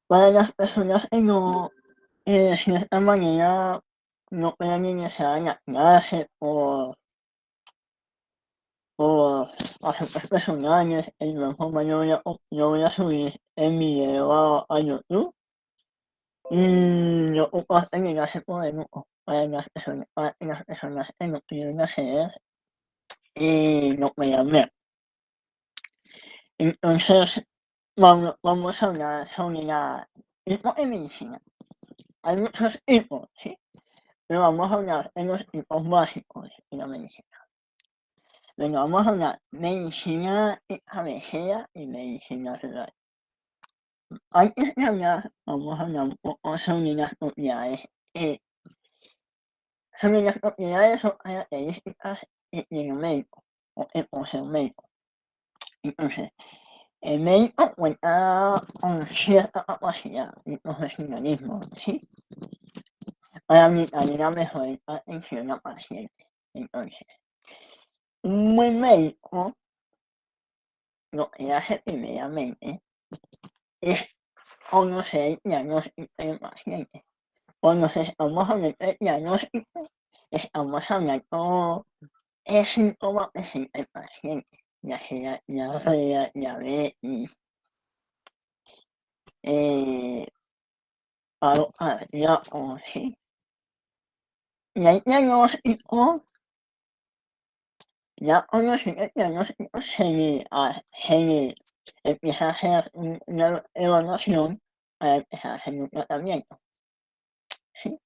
Para las personas que no, de cierta manera, no puedan ingresar a la clase por asuntos personales, de igual forma yo voy a subir el video a YouTube y yo ocupo el enlace por el grupo para que las personas que no quieren acceder lo puedan ver. Entonces, vamos a hablar sobre la tipo de medicina. Hay muchos tipos, ¿sí? Pero vamos a hablar de los tipos básicos de la medicina. Venga, vamos a hablar medicina de cabecera y medicina rural. Antes de hablar, vamos a hablar un poco eh, sobre las propiedades o características que tiene un médico o que posee un médico. Entonces, el médico cuenta con cierta capacidad y profesionalismo, ¿sí? Para brindar una mejor atención al paciente. Entonces, un buen médico lo que hace primeramente es conocer el diagnóstico del paciente. Cuando estamos hablando de diagnóstico, estamos hablando de síntomas que presenta el paciente, ya sea diarrea, diabetes, eh, paro cardíaco, ¿sí? Y el diagnóstico, ya conocido el diagnóstico, se le empieza a hacer una evaluación para empezar a hacer un tratamiento, ¿sí?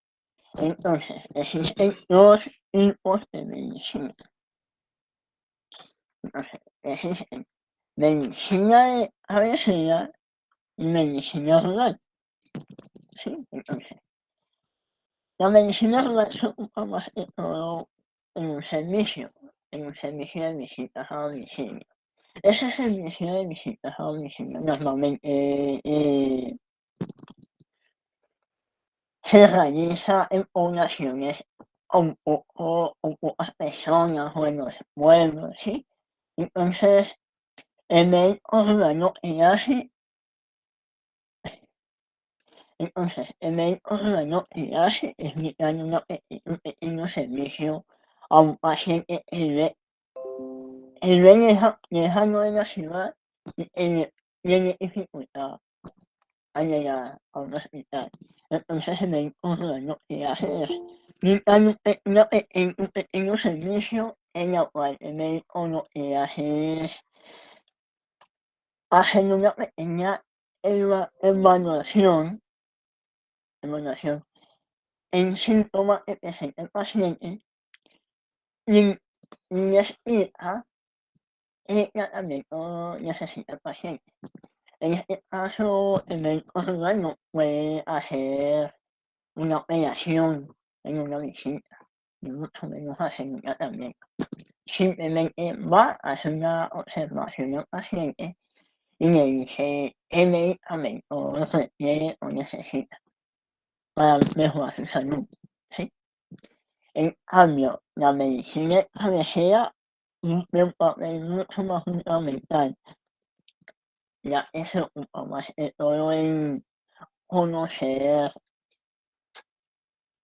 Entonces, existen dos tipos de medicina. Entonces, existen medicina de cabecera y medicina rural, ¿sí? Entonces, la medicina rural se ocupa más que todo en un servicio de visitas a domicilio. Ese servicio de visitas a domicilio normalmente se realiza en poblaciones con pocas personas o en los pueblos, ¿sí? Entonces, el médico rural lo que hace, el médico rural lo que hace es brindar un pequeño servicio a un paciente que vive lejano de la ciudad y que tiene dificultad al llegar a un hospital. Entonces, el médico rural lo que hace es brindar un pequeño servicio en el cual el médico lo que hace es hacer una pequeña evaluación en síntomas que presenta el paciente y le explica qué tratamiento necesita el paciente. En este caso, el médico rural no puede hacer una operación en una visita, ni mucho menos hacer un tratamiento. Simplemente va a hacer una observación al paciente y le dice qué medicamento requiere o necesita para mejorar su salud, ¿sí? En cambio, la medicina de cabecera cumple un papel mucho más fundamental, ya que se ocupa más que todo en conocer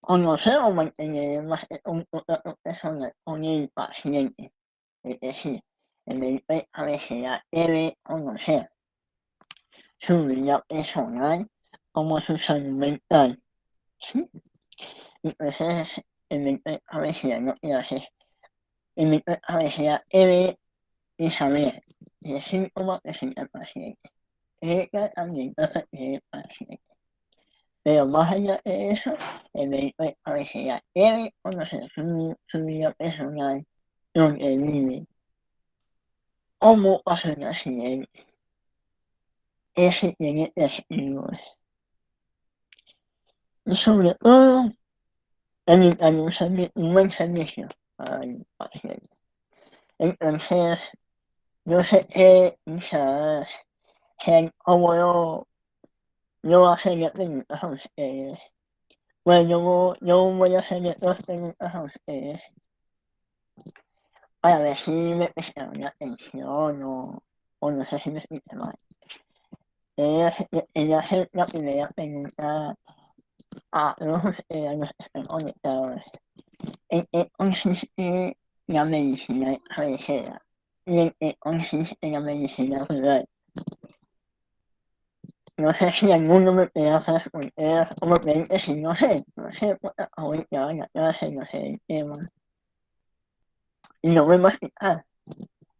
o mantener más un contacto personal con el paciente. Es decir, el médico de cabecera debe conocer su vida personal como su salud mental, ¿sí? Entonces, el médico de cabecera lo que hace, el médico de cabecera debe de saber qué síntomas presenta el paciente, qué tratamiento requiere el paciente. Pero más allá de eso, el médico de cabecera debe conocer su vida personal, donde vive, cómo pasó el accidente, qué si tiene testigos. Y sobre todo, evitar un buen servicio al paciente. Entonces, yo sé que quizás sean como yo hacerle preguntas a ustedes. Pues yo voy a hacerle dos preguntas a ustedes para ver si me prestaron atención o no sé si me expliqué mal. ella hace la primera pregunta a los conectadores. ¿En qué consiste la medicina cabecera? ¿Y en qué consiste la medicina rural? No sé si alguno me puede responder o me pueden decir, no sé, porque ahorita la clase, no sé el tema. Y no me va a explicar,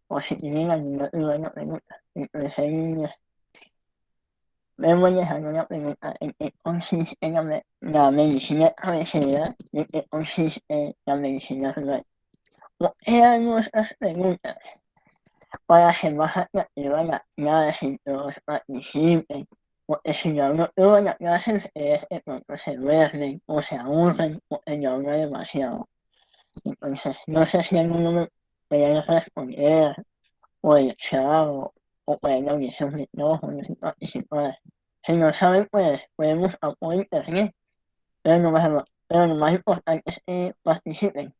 o si tienen alguna duda, no pregunta. Entonces ahí me voy dejando la pregunta en qué consiste la medicina cabecera y en qué consiste la medicina rural. Eran nuestras preguntas para hacer más atractiva la clase y todos participen. Porque si yo hablo toda la clase, ustedes de pronto se duermen o se aburren porque yo hablo demasiado. Entonces, no sé si alguno me puede responder o el chat o pueden abrirse un micrófono y participar. Si no saben, pues pueden buscar por internet, pero lo más importante es que participen.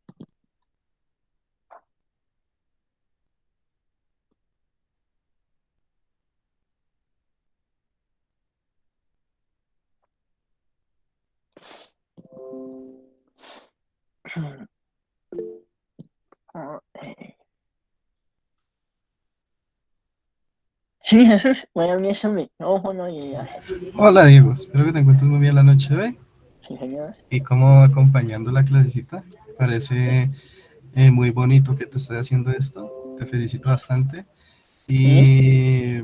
Sí, Jesús, voy a abrir su micrófono y así. Hola Diego, espero que te encuentres muy bien la noche de hoy. Sí, señor. ¿Y cómo va acompañando la clasecita? Sí, Parece muy bonito que tú estés haciendo esto. Te felicito bastante. sí,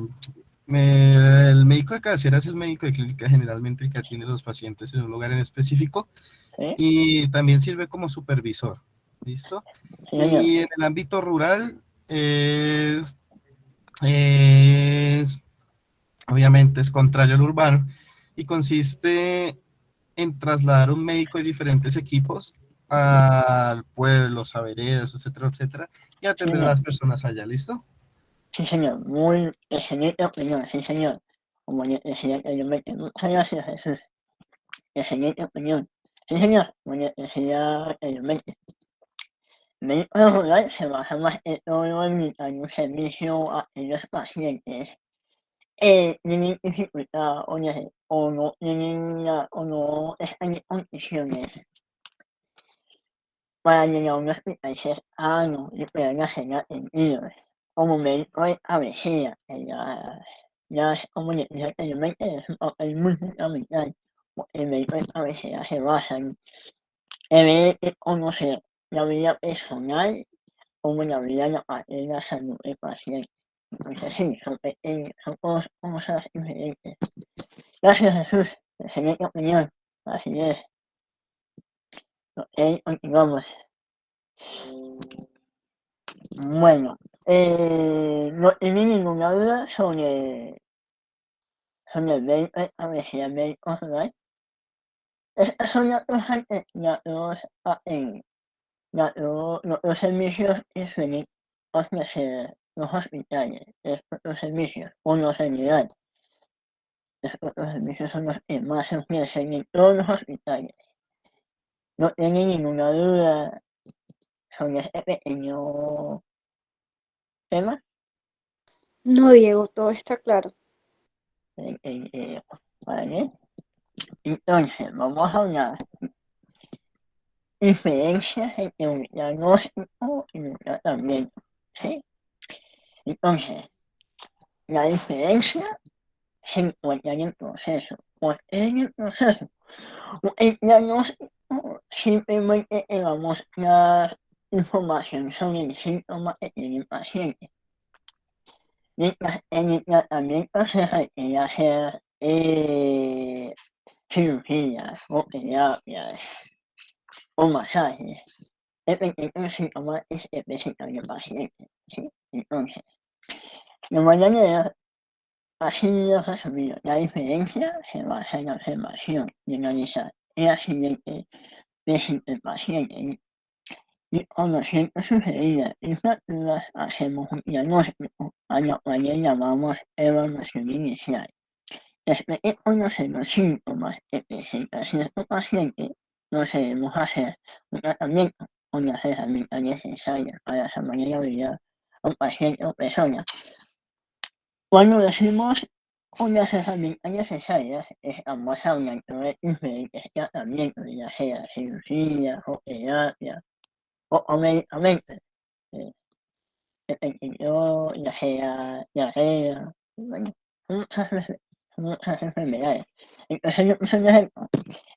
Y el médico de cabecera es el médico de clínica, generalmente el que atiende a los pacientes en un lugar en específico sí, y también sirve como supervisor. ¿Listo? sí, señor. Y en el ámbito rural es obviamente es contrario al urbano y consiste en trasladar un médico de diferentes equipos al pueblo, a veredas, etcétera, etcétera, y Sí, atender a señor. las personas allá, ¿listo? Sí, señor. Muy excelente opinión, sí, señor. Como yo decía anteriormente, muchas gracias, Jesús. Excelente opinión. Sí, señor. Como yo decía anteriormente, médico rural se basa más en todo en brindar un servicio a aquellos pacientes tienen dificultad o no tienen o no están en condiciones para llegar a un hospital cercano y puedan ser atendidos. Como médico de cabecera, que ya es como les dije anteriormente, es un papel muy fundamental, porque el médico de cabecera se basa en conocer la vida personal como la vida en la parte de la salud del paciente. Entonces sí, son cosas diferentes. Gracias Jesús, excelente opinión. Así es. Ok, continuamos. Bueno, no tiene ninguna duda sobre el médico de cabecera médico rural. Estas son los dos servicios que suelen ofrecer los hospitales. Estos dos servicios, por lo general, estos dos servicios son los que más se ofrecen en todos los hospitales. No tiene ninguna duda sobre este pequeño tema. No, Diego, todo está claro. Eh, ¿Vale? Entonces, vamos a hablar diferencias entre un diagnóstico y un tratamiento. ¿Sí? Entonces, la diferencia se encuentra en el proceso. Pues en el proceso, el diagnóstico simplemente te va a mostrar información sobre el síntoma que tiene el paciente. Mientras en el tratamiento se requiere hacer cirugías o terapias o masajes, dependiendo del síntoma que esté presentando el paciente. ¿Sí? Entonces, de manera así resumido, la diferencia se basa en la observación y analizar el accidente presenta el paciente y conociendo sus heridas y fracturas hacemos un diagnóstico a lo cual le llamamos evaluación inicial. Después de conocer los síntomas que presenta cierto paciente, procedemos a hacer un tratamiento con las herramientas necesarias para desarrollar la vida a un paciente o persona. Cuando decimos con las herramientas necesarias estamos hablando de diferentes tratamientos, ya sea cirugía o terapia o medicamentos, eh, dependiendo ya sea diarrea, bueno, muchas enfermedades. Entonces, yo por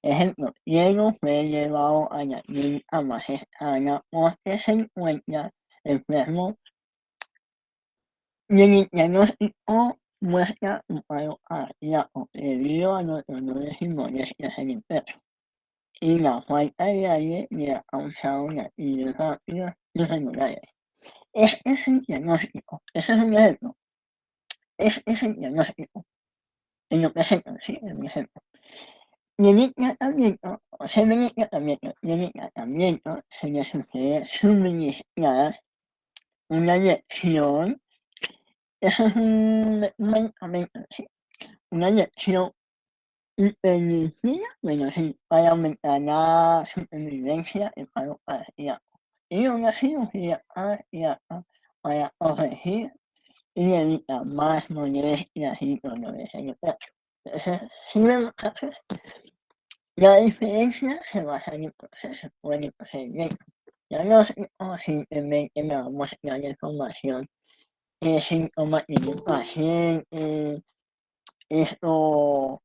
ejemplo, Diego fue llevado a la clínica más cercana porque se encuentra enfermo y el diagnóstico muestra un paro cardíaco debido a los dolores y molestias en el pecho y la falta de aire le ha causado latidos rápidos y irregulares. Este es el diagnóstico, ese es un ejemplo, este es el diagnóstico, en lo que se consigue un ejemplo. Y en el tratamiento, o sea, en el tratamiento se le sugiere suministrar una inyección, eso es un medicamento, ¿sí? Una inyección hiperglicemia, bueno, sí, para aumentar la supervivencia en paro cardíaco. Y una cirugía cardíaca para corregir y evitar más molestias y dolores en el pecho. Entonces, si vemos casos, la diferencia se basa en el proceso o en el procedimiento. Ya no simplemente me va a mostrar la información qué síntomas tiene el paciente, esto,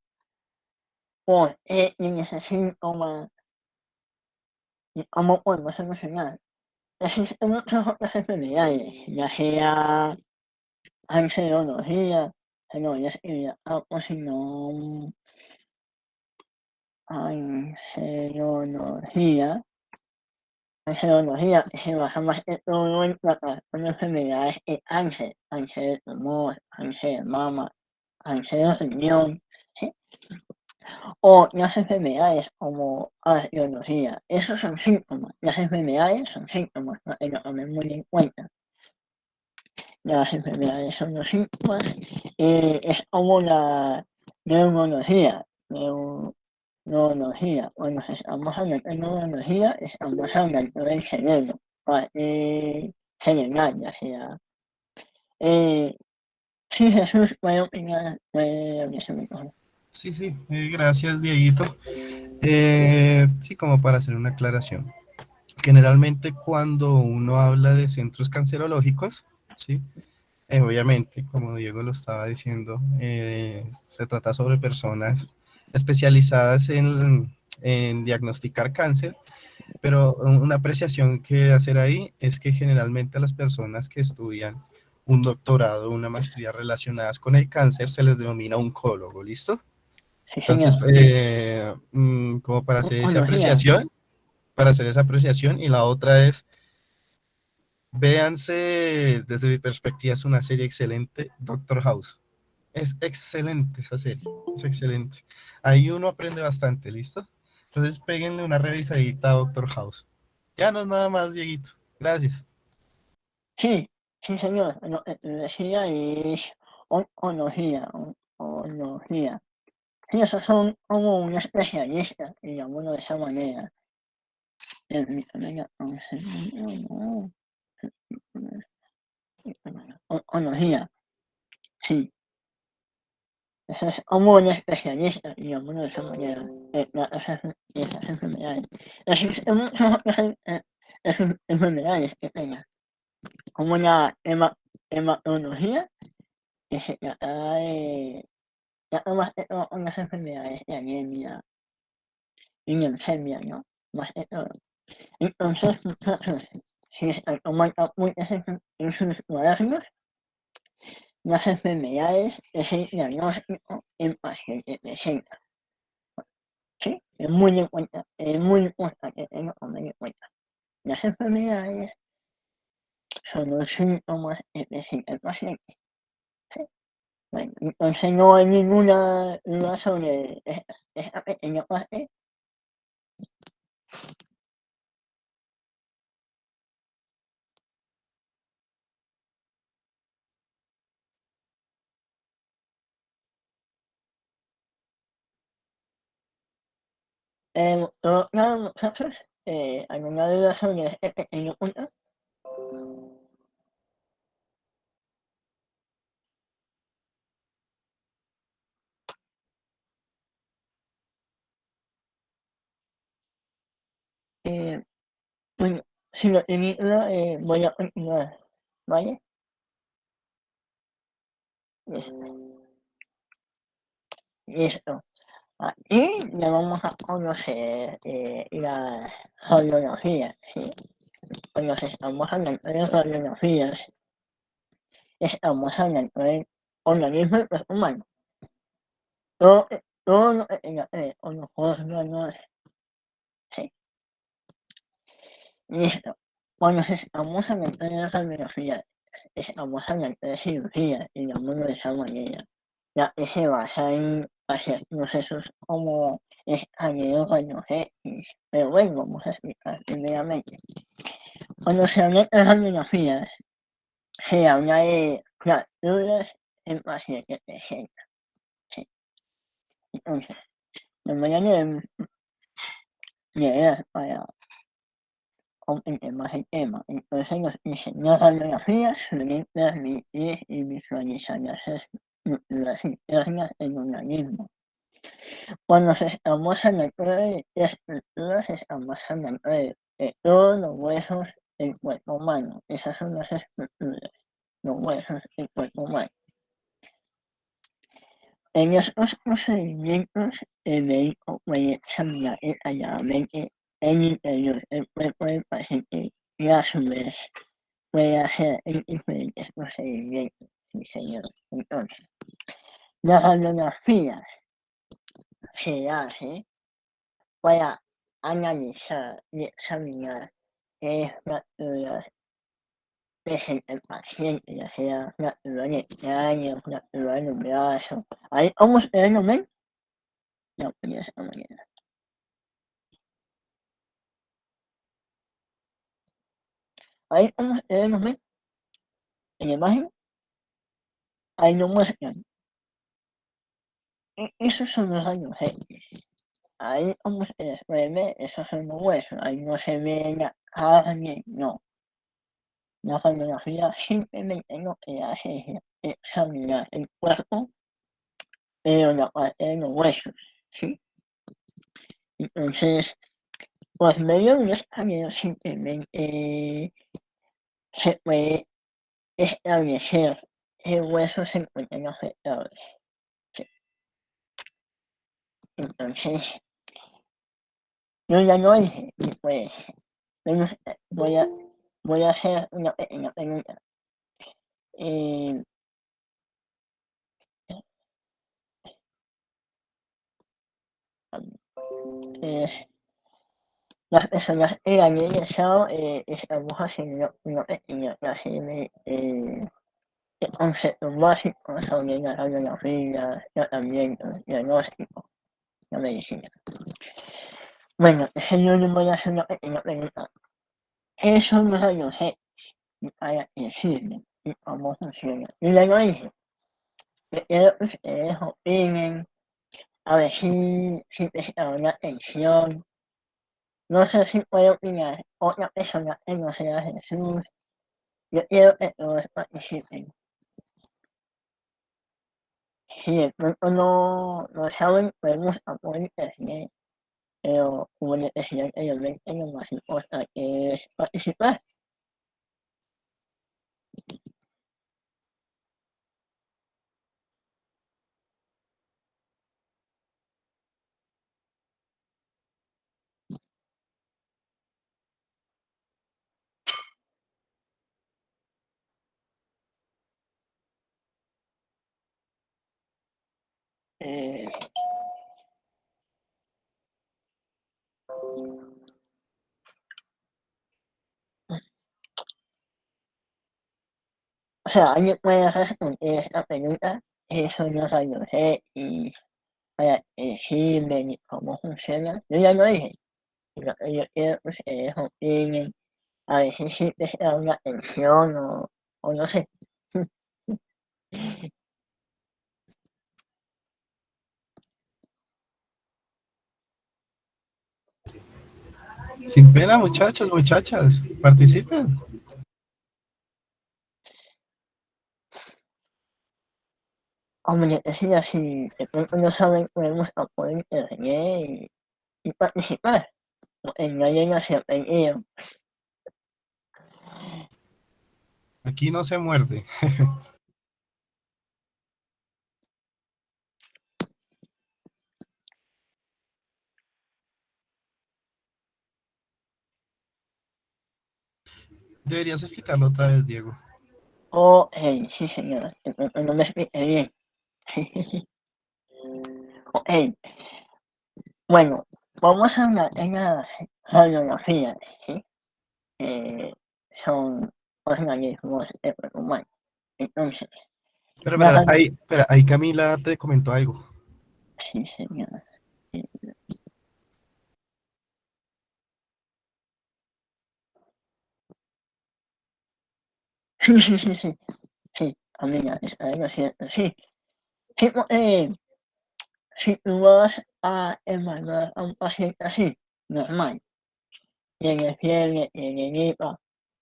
por qué tiene ese síntoma y cómo podemos solucionar. Existen muchas otras enfermedades, ya sea angiología, se lo voy a escribir acá, o si no, angiología. Angiología se basa más que todo en tratar con enfermedades de cáncer de tumor, cáncer de mama, cáncer de riñón, ¿sí? O las enfermedades como cardiología. Esos son síntomas. Las enfermedades son síntomas, para que lo tomen muy en cuenta. Las enfermedades son los síntomas. Es como la neurología. Neurología. Cuando estamos hablando de neurología, estamos hablando del cerebro. Parte cerebral, ya sea. Sí, Jesús, puede opinar, puede abrirse el micrófono. Sí, sí, gracias, Dieguito. Sí, como para hacer una aclaración. Generalmente cuando uno habla de centros cancerológicos, ¿sí? Obviamente, como Diego lo estaba diciendo, se trata sobre personas especializadas en diagnosticar cáncer, pero una apreciación que hacer ahí es que generalmente a las personas que estudian un doctorado, una maestría relacionadas con el cáncer, se les denomina oncólogo, ¿listo? Sí, Entonces, señor. como Oncología. para hacer esa apreciación, y la otra es, véanse, desde mi perspectiva, es una serie excelente, Doctor House. Es excelente esa serie, es excelente. Ahí uno aprende bastante, ¿listo? Entonces, péguenle una revisadita a Doctor House. Ya no es nada más, Dieguito. Gracias. Sí, sí, señor. Lo que te decía es oncología, oncología. Sí, esos son como un especialista, digámoslo de esa manera. Permítame la no. Oncología, sí. Eso es como un especialista, digámoslo de esa manera, esas enfermedades. Existen muchas otras enfermedades que tengan, como la hematología, que se trata de más que todo con las enfermedades de anemia y leucemia, ¿no? Más que todo. Entonces, muchachos, si están tomando apuntes en sus cuadernos, las enfermedades es el diagnóstico en paciente presenta, ¿sí? Es muy importante que lo tomen en cuenta. Las enfermedades son los síntomas que presenta el paciente, ¿sí? Bueno, entonces no hay ninguna duda sobre esta pequeña parte. Nada, muchachos, ¿alguna duda sobre este pequeño punto? Bueno, si lo termino, voy a continuar, ¿vale? Listo. Aquí ya vamos a conocer la radiografía, ¿sí? Cuando estamos hablando de radiografías, estamos hablando del organismo del cuerpo humano. Todo, todo lo que tenga que ver con los órganos, sí. Listo. Cuando estamos hablando de la radiografía, estamos hablando de cirugía, digámoslo de esa manera, ya que se basa en hacer procesos como escaneo rayos X. Pero bueno, vamos a explicar primeramente. Cuando se habla de radiografías, se habla de fracturas en pacientes presentes. Sí. Entonces, de manera leer para comprender más el tema. Entonces, los diseños de radiografías suelen transmitir y visualizar las estructuras internas del organismo. Cuando estamos hablando de estructuras, estamos hablando de todos los huesos del cuerpo humano. Esas son las estructuras, los huesos del cuerpo humano. En estos procedimientos, el médico puede examinar detalladamente el interior del cuerpo del paciente y a su vez puede hacer en diferentes procedimientos. Sí, señor. Entonces, la radiografía se hace para analizar y examinar qué fracturas presenta el paciente, ya sea fractura de cráneo, fractura de los brazos. Ahí, como ustedes lo ven, lo ven de esta manera. Ahí, como ustedes lo ven en la imagen, ahí lo muestran. Esos son los rayos X. Ahí, como ustedes pueden ver, esos son los huesos. Ahí no se ve la carne, no. La radiografía simplemente lo que hace es examinar el cuerpo, pero la parte de los huesos, ¿sí? Entonces, por medio de un escaneo simplemente se puede establecer qué huesos se encuentran afectados, ¿sí? Entonces, yo ya lo hice y pues voy a hacer una pequeña pregunta. Eh, eh, las personas que han ingresado, estamos haciendo una pequeña clase de conceptos básicos sobre la radiografía, tratamiento, diagnóstico, la medicina. Bueno, yo les voy a hacer una pequeña pregunta. ¿Qué son los rayos X y para qué sirven y cómo funcionan? Yo ya lo dije, quiero que ustedes opinen, a ver si prestaron atención. No sé si puede opinar otra persona que no sea Jesús. Yo quiero que todos participen. Si de pronto no saben, podemos por internet, pero como les decía anteriormente, lo más importante es participar. Eh, o sea, alguien puede responder esta pregunta, qué son los rayos X, para qué sirven y cómo funcionan. Yo ya lo dije, lo que yo quiero que ustedes opinen, a ver si prestaron atención o no sé. Sin pena, muchachos, muchachas, participen. Como les decía, si de pronto no saben, podemos por internet y participar. en la llega siempre ellos. Aquí no se muerde. Deberías explicarlo otra vez, Diego. Ok, sí señora, no me expliqué bien. Ok, bueno, vamos a hablar de las radiografías, ¿sí? Eh, son organismos humanos. Entonces, la Espera, ahí Camila te comentó algo. sí señora. Sí, sí, sí, amiga, está lo cierto, sí. Sí, si tú vas a evaluar a un paciente así, normal, tiene fiebre, tiene gripa,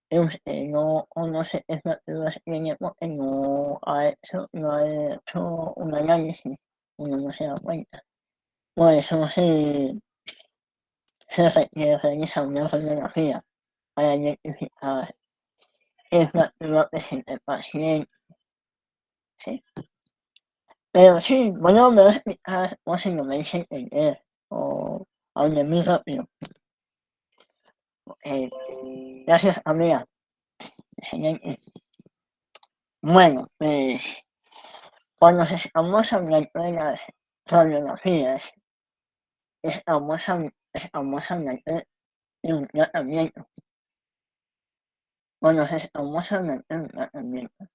y usted no conoce esas dudas, tiene porque no ha hecho un análisis, uno no se da cuenta. Por eso se requiere realizar una radiografía para identificar esa duda que tiene el paciente, ¿sí? Pero sí, bueno, me voy a explicar o si no me dice entender o hable muy rápido. Eh, Gracias, amiga. Excelente. Bueno, cuando estamos hablando de las radiografías, estamos hablando de un tratamiento. Cuando estamos hablando de un tratamiento,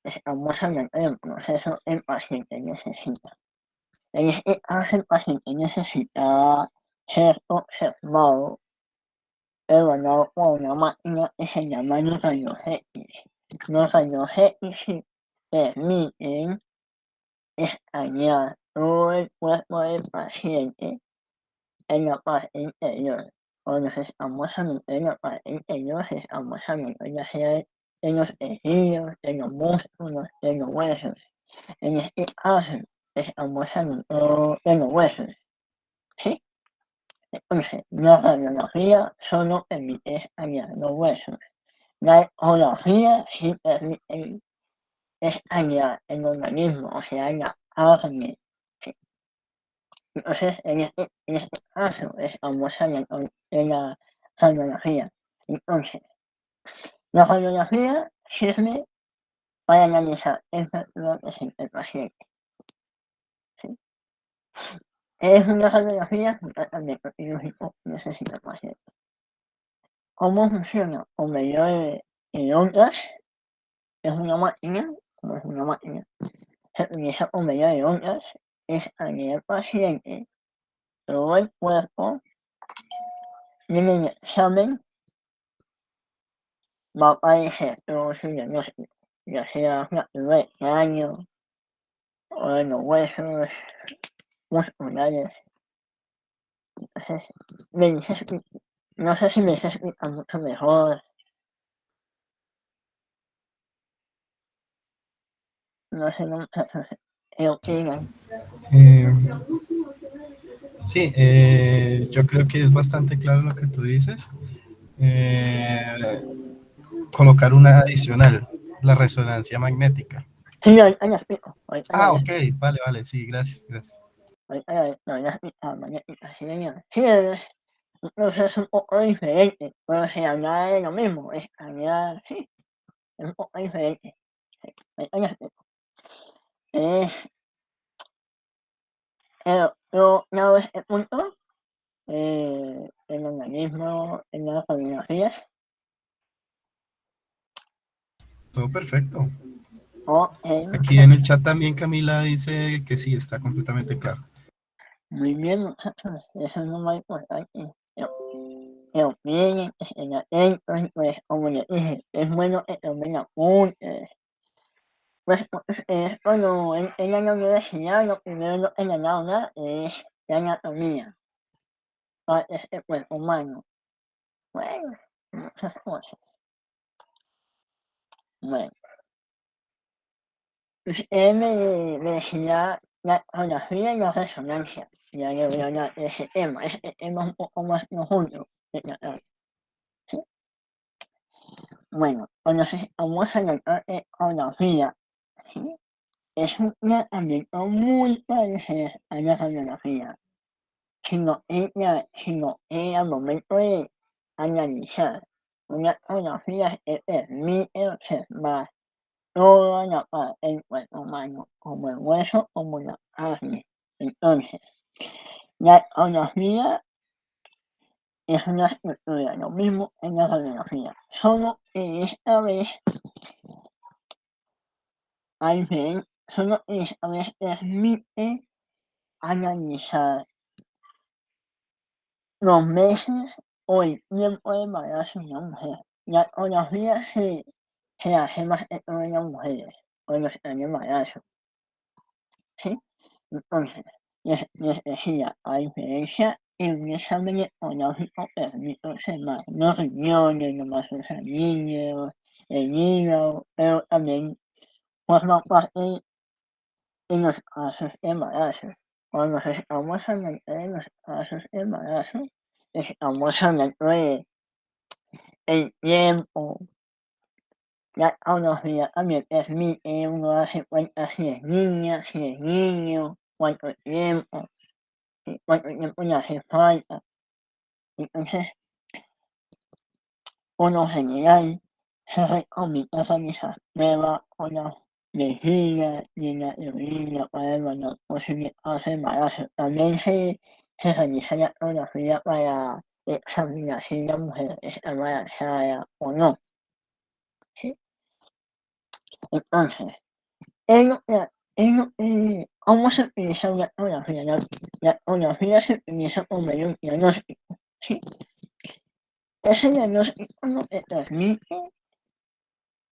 estamos hablando de un proceso que el paciente necesita. En este caso, el paciente necesita ser observado, evaluado por una máquina que se llama los rayos X. Los rayos X permiten escanear todo el cuerpo del paciente en la parte interior. Cuando estamos hablando de la parte interior, estamos hablando ya sea de los tejidos, de los músculos, de los huesos. En este caso, estamos hablando de los huesos, ¿sí? Entonces, la radiografía solo permite escanear los huesos. La ecografía sí permite escanear el organismo, o sea, la carne. ¿Sí? Entonces, en este caso, estamos hablando de la radiografía. Entonces, la radiografía sirve para analizar el factor que siente el paciente. ¿Sí? Es una radiografía que un tratamiento quirúrgico necesita el paciente. ¿Cómo funciona? Por medio de ondas, es una máquina, como es una máquina, se utiliza por medio de ondas, escanea el paciente, todo el cuerpo, y en el examen va a aparecer todo su diagnóstico, ya sea fractura de cráneo o de los huesos musculares. Entonces, no sé si me hice explicar mucho mejor, no sé muchachos, qué opinan. Eh, sí, yo creo que es bastante claro lo que tú dices. Eh, Colocar una adicional, la resonancia magnética. Sí, ahorita ya explico, ahorita ya Ah, les ok, vale, sí, gracias, gracias. ahorita ya les explico, magnética, sí señor. Sí, un proceso un poco diferente, pero se habla de lo mismo, escanear, sí, es un poco diferente. Sí, ahorita ya explico. Eh, pero dado este punto, el organismo en las radiografías, Todo perfecto. ok, Aquí en el chat también Camila dice que sí, está completamente claro. muy bien muchachos, eso es lo más importante. Que opinen, que estén atentos, y pues como les dije, es bueno que tomen apuntes. Pues cuando en la universidad lo primero que nos habla es la anatomía, partes del cuerpo humano. Bueno, muchas cosas. Bueno, usted me decía la ecografía y la resonancia. ya le voy a hablar de ese tema. Este tema es un poco más profundo de tratar. ¿Sí? Bueno, cuando vamos a tratar de geografía, ¿sí? Es un tratamiento muy parecido a la geografía, sino que al momento de analizar una geografía se permite observar toda la parte del cuerpo humano, como el hueso, como la carne. Entonces, la geografía es una estructura, lo mismo en la radiografía, solo que esta vez solo que esta vez permite analizar los meses o el tiempo de embarazo de una mujer. La geografía se hace más que todo en las mujeres cuando están en embarazo, ¿sí? Entonces, les decía, a diferencia en un examen ecográfico permite observar los riñones, los vasos sanguíneos, el hígado, pero también forma parte en los casos de embarazo. Cuando estamos hablando de los casos de embarazo, estamos hablando de el tiempo. La geografía también permite uno darse cuenta si es niña, si es niño, cuánto tiempo le hace falta. Entonces, por lo general, se recomienda realizar pruebas con la vejiga y la orina para evaluar posibles casos de embarazo. También se realiza la ecografía para examinar si la mujer está embarazada o no. ¿Sí? Entonces, ¿cómo se utiliza la ecografía? La ecografía se utiliza como medio diagnóstico. ¿Sí? Ese diagnóstico lo que permite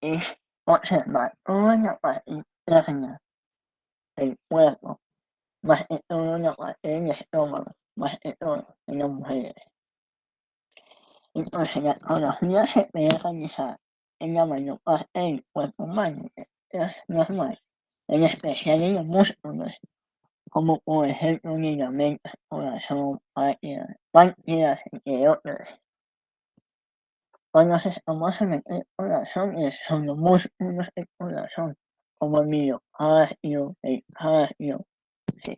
es observar toda la parte interna del cuerpo, más que todo la parte del estómago, más que todo en las mujeres. Entonces la ecografía se puede realizar en la mayor parte del cuerpo humano, es normal, en especial en los músculos, como por ejemplo ligamentos, corazón, páncreas, entre otros. Cuando estamos en el corazón, son los músculos del corazón, como el miocardio, el cardio, ¿sí?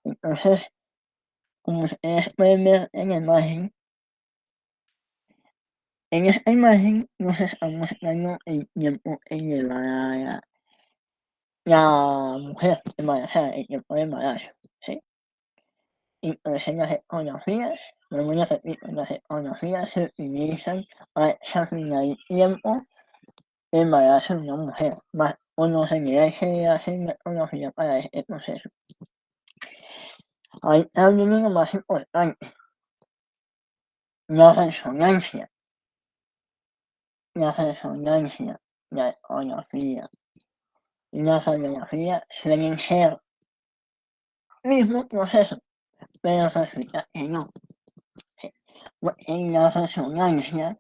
Entonces, como ustedes pueden ver en la imagen, en esta imagen nos están mostrando el tiempo que lleva la mujer embarazada, el tiempo de embarazo, ¿sí? Entonces las ecografías, luego les repito, las ecografías se utilizan para examinar el tiempo de embarazo de una mujer, más por lo general se hace una ecografía para este proceso. Ahí también lo más importante, la resonancia, la ecografía y la radiografía suelen ser el mismo proceso, pero resulta que no. En la resonancia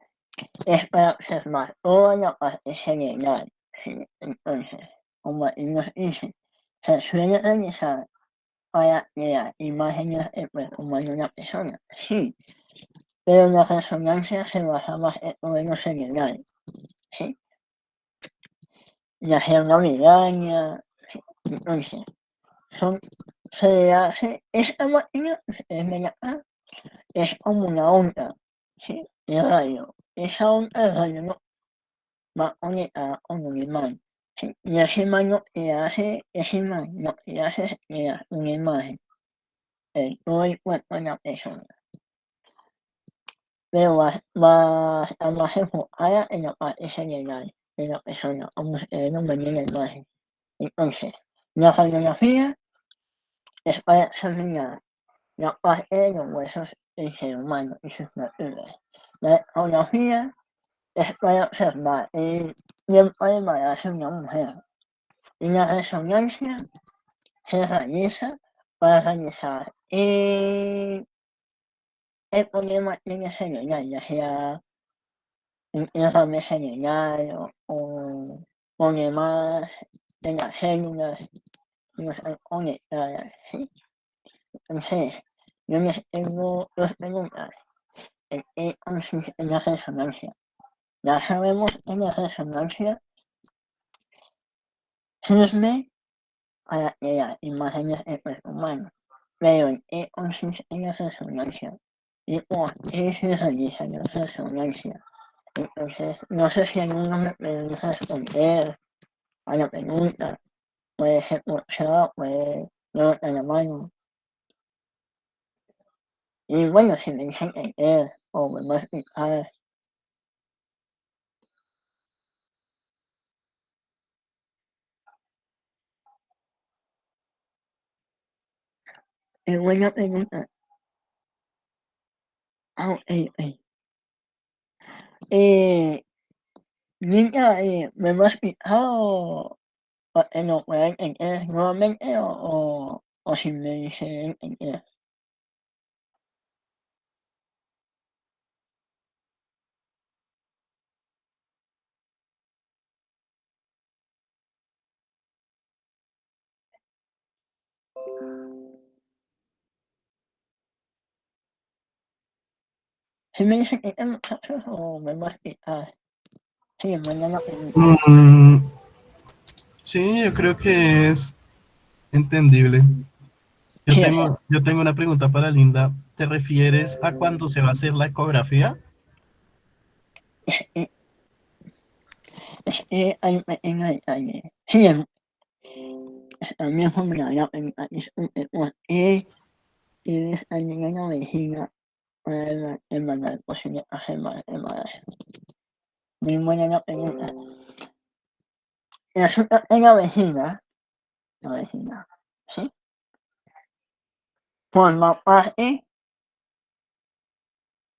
es para observar toda la parte cerebral. ¿Sí? Entonces, como ahí nos dice, se suele realizar para crear imágenes del cuerpo humano de una persona, sí, pero la resonancia se basa más en todo lo cerebral, ¿sí? Ya sea una migraña, ¿sí? Entonces, se hace, esta máquina, ustedes ven acá, es como una onda, ¿sí? De radio. Esa onda de radio no va conectada con un imán, ¿sí? Y ese imán lo que hace, ese imán lo que hace es crear una imagen de todo el cuerpo de la persona, pero más enfocada en la parte cerebral de la persona, como ustedes lo ven en la imagen. Entonces, la radiografía es para examinar la parte de los huesos del ser humano y sus fracturas. La ecografía es para observar el tiempo de embarazo de una mujer. Y la resonancia se realiza para realizar el problema de cerebral, ya sea un derrame cerebral o problemas en las células que no están conectadas, ¿sí? Entonces, yo les tengo dos preguntas. ¿En qué consiste la resonancia? Ya sabemos que la resonancia sirve para crear imágenes del cuerpo humano, pero ¿en qué consiste la resonancia? ¿Y por qué se realiza la resonancia? Entonces, no sé si alguno me puede responder a la pregunta. Puede ser por chat, puede levantar la mano. Y bueno, si me dicen entender o me va a explicar. Es buena pregunta. Ah, ok. Eh, Niña, ¿me va a explicar o que lo pueda entender nuevamente o si me dice entender? Si me dice entender, muchachos, o me va a explicar. Sí, mañana pregunta. Sí, yo creo que es entendible. Yo Sí, tengo, yo tengo una pregunta para Linda. ¿Te refieres a cuándo se va a hacer la ecografía? hay un pequeño detalle. Sí, también formularía la pregunta, disculpe, ¿por qué tienes alguien en la vejiga para el posible hacer mal embarazo? Muy buena la pregunta. Resulta que la vejiga, ¿sí? Forma parte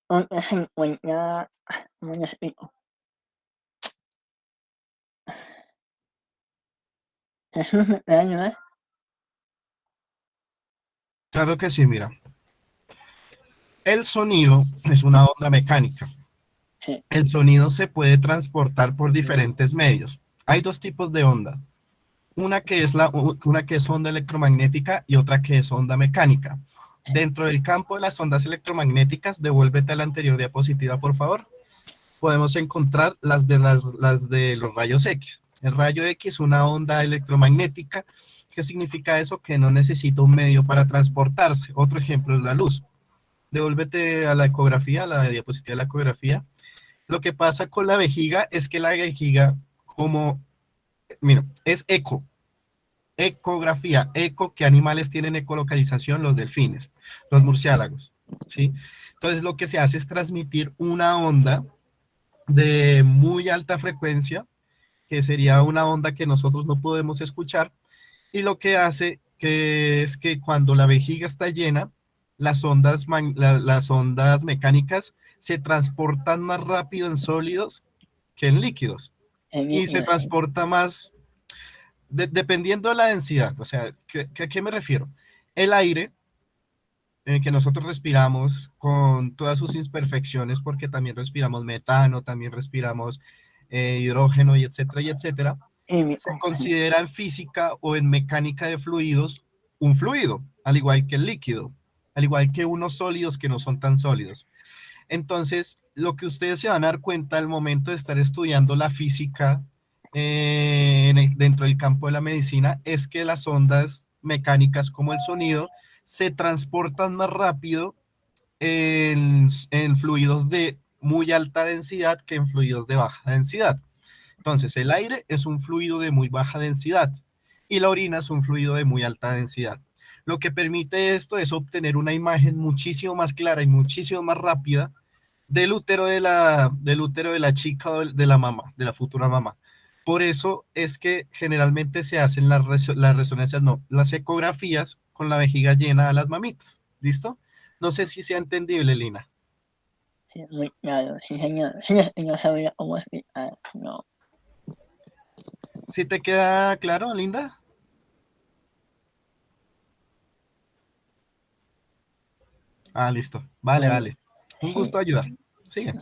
donde se encuentra, ¿cómo le explico? Jesús, ¿me puede ayudar? Claro que sí, mira. El sonido es una onda mecánica. Sí, El sonido se puede transportar por diferentes medios. Hay dos tipos de onda. Una que es onda electromagnética y otra que es onda mecánica. Dentro del campo de las ondas electromagnéticas, devuélvete a la anterior diapositiva, por favor. Podemos encontrar las de los rayos X. El rayo X es una onda electromagnética. ¿Qué significa eso? Que no necesita un medio para transportarse. Otro ejemplo es la luz. Devuélvete a la ecografía, a la diapositiva de la ecografía. Lo que pasa con la vejiga es que la vejiga, mira, es ecografía, ¿qué animales tienen ecolocalización? Los delfines, los murciélagos, ¿sí? Entonces lo que se hace es transmitir una onda de muy alta frecuencia, que sería una onda que nosotros no podemos escuchar, y lo que hace es que cuando la vejiga está llena, las ondas mecánicas se transportan más rápido en sólidos que en líquidos, es y se líquido, sí. transporta más dependiendo de la densidad. O sea, ¿a qué me refiero? El aire que nosotros respiramos con todas sus imperfecciones, porque también respiramos metano, también respiramos hidrógeno y etcétera, se Sí. considera en física o en mecánica de fluidos un fluido, al igual que el líquido, al igual que unos sólidos que no son tan sólidos. Entonces, lo que ustedes se van a dar cuenta al momento de estar estudiando la física dentro del campo de la medicina es que las ondas mecánicas como el sonido se transportan más rápido en fluidos de muy alta densidad que en fluidos de baja densidad. Entonces, el aire es un fluido de muy baja densidad y la orina es un fluido de muy alta densidad. Lo que permite esto es obtener una imagen muchísimo más clara y muchísimo más rápida del útero de la chica o de la mamá, de la futura mamá. Por eso es que generalmente se hacen las resonancias, no, las ecografías con la vejiga llena a las mamitas. ¿Listo? No sé si sea entendible, Lina. Sí, muy claro, sí, señor. Sí, no sabía cómo explicar, no. ¿Sí te queda claro, Linda? Ah, listo. Vale, Bueno, vale. Un sí, gusto ayudar. Sigue.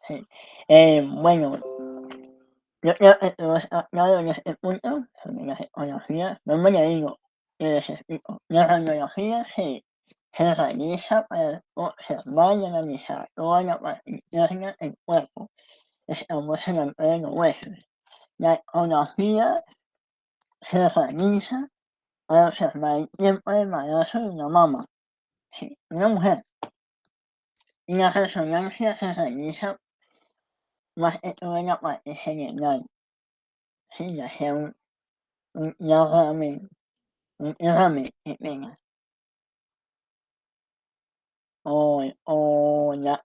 sí. Bueno, yo creo que todo está claro en este punto sobre las ecologías. No me le digo que les explico. La radiología, sí. se realiza para observar y analizar toda la parte interna del cuerpo. Estamos hablando de los huesos. La ecografía se realiza para observar el tiempo de embarazo de una mamá, ¿sí? Una mujer. Y la resonancia se realiza más que todo en la parte cerebral, ¿sí? Ya sea un derrame que tenga. O las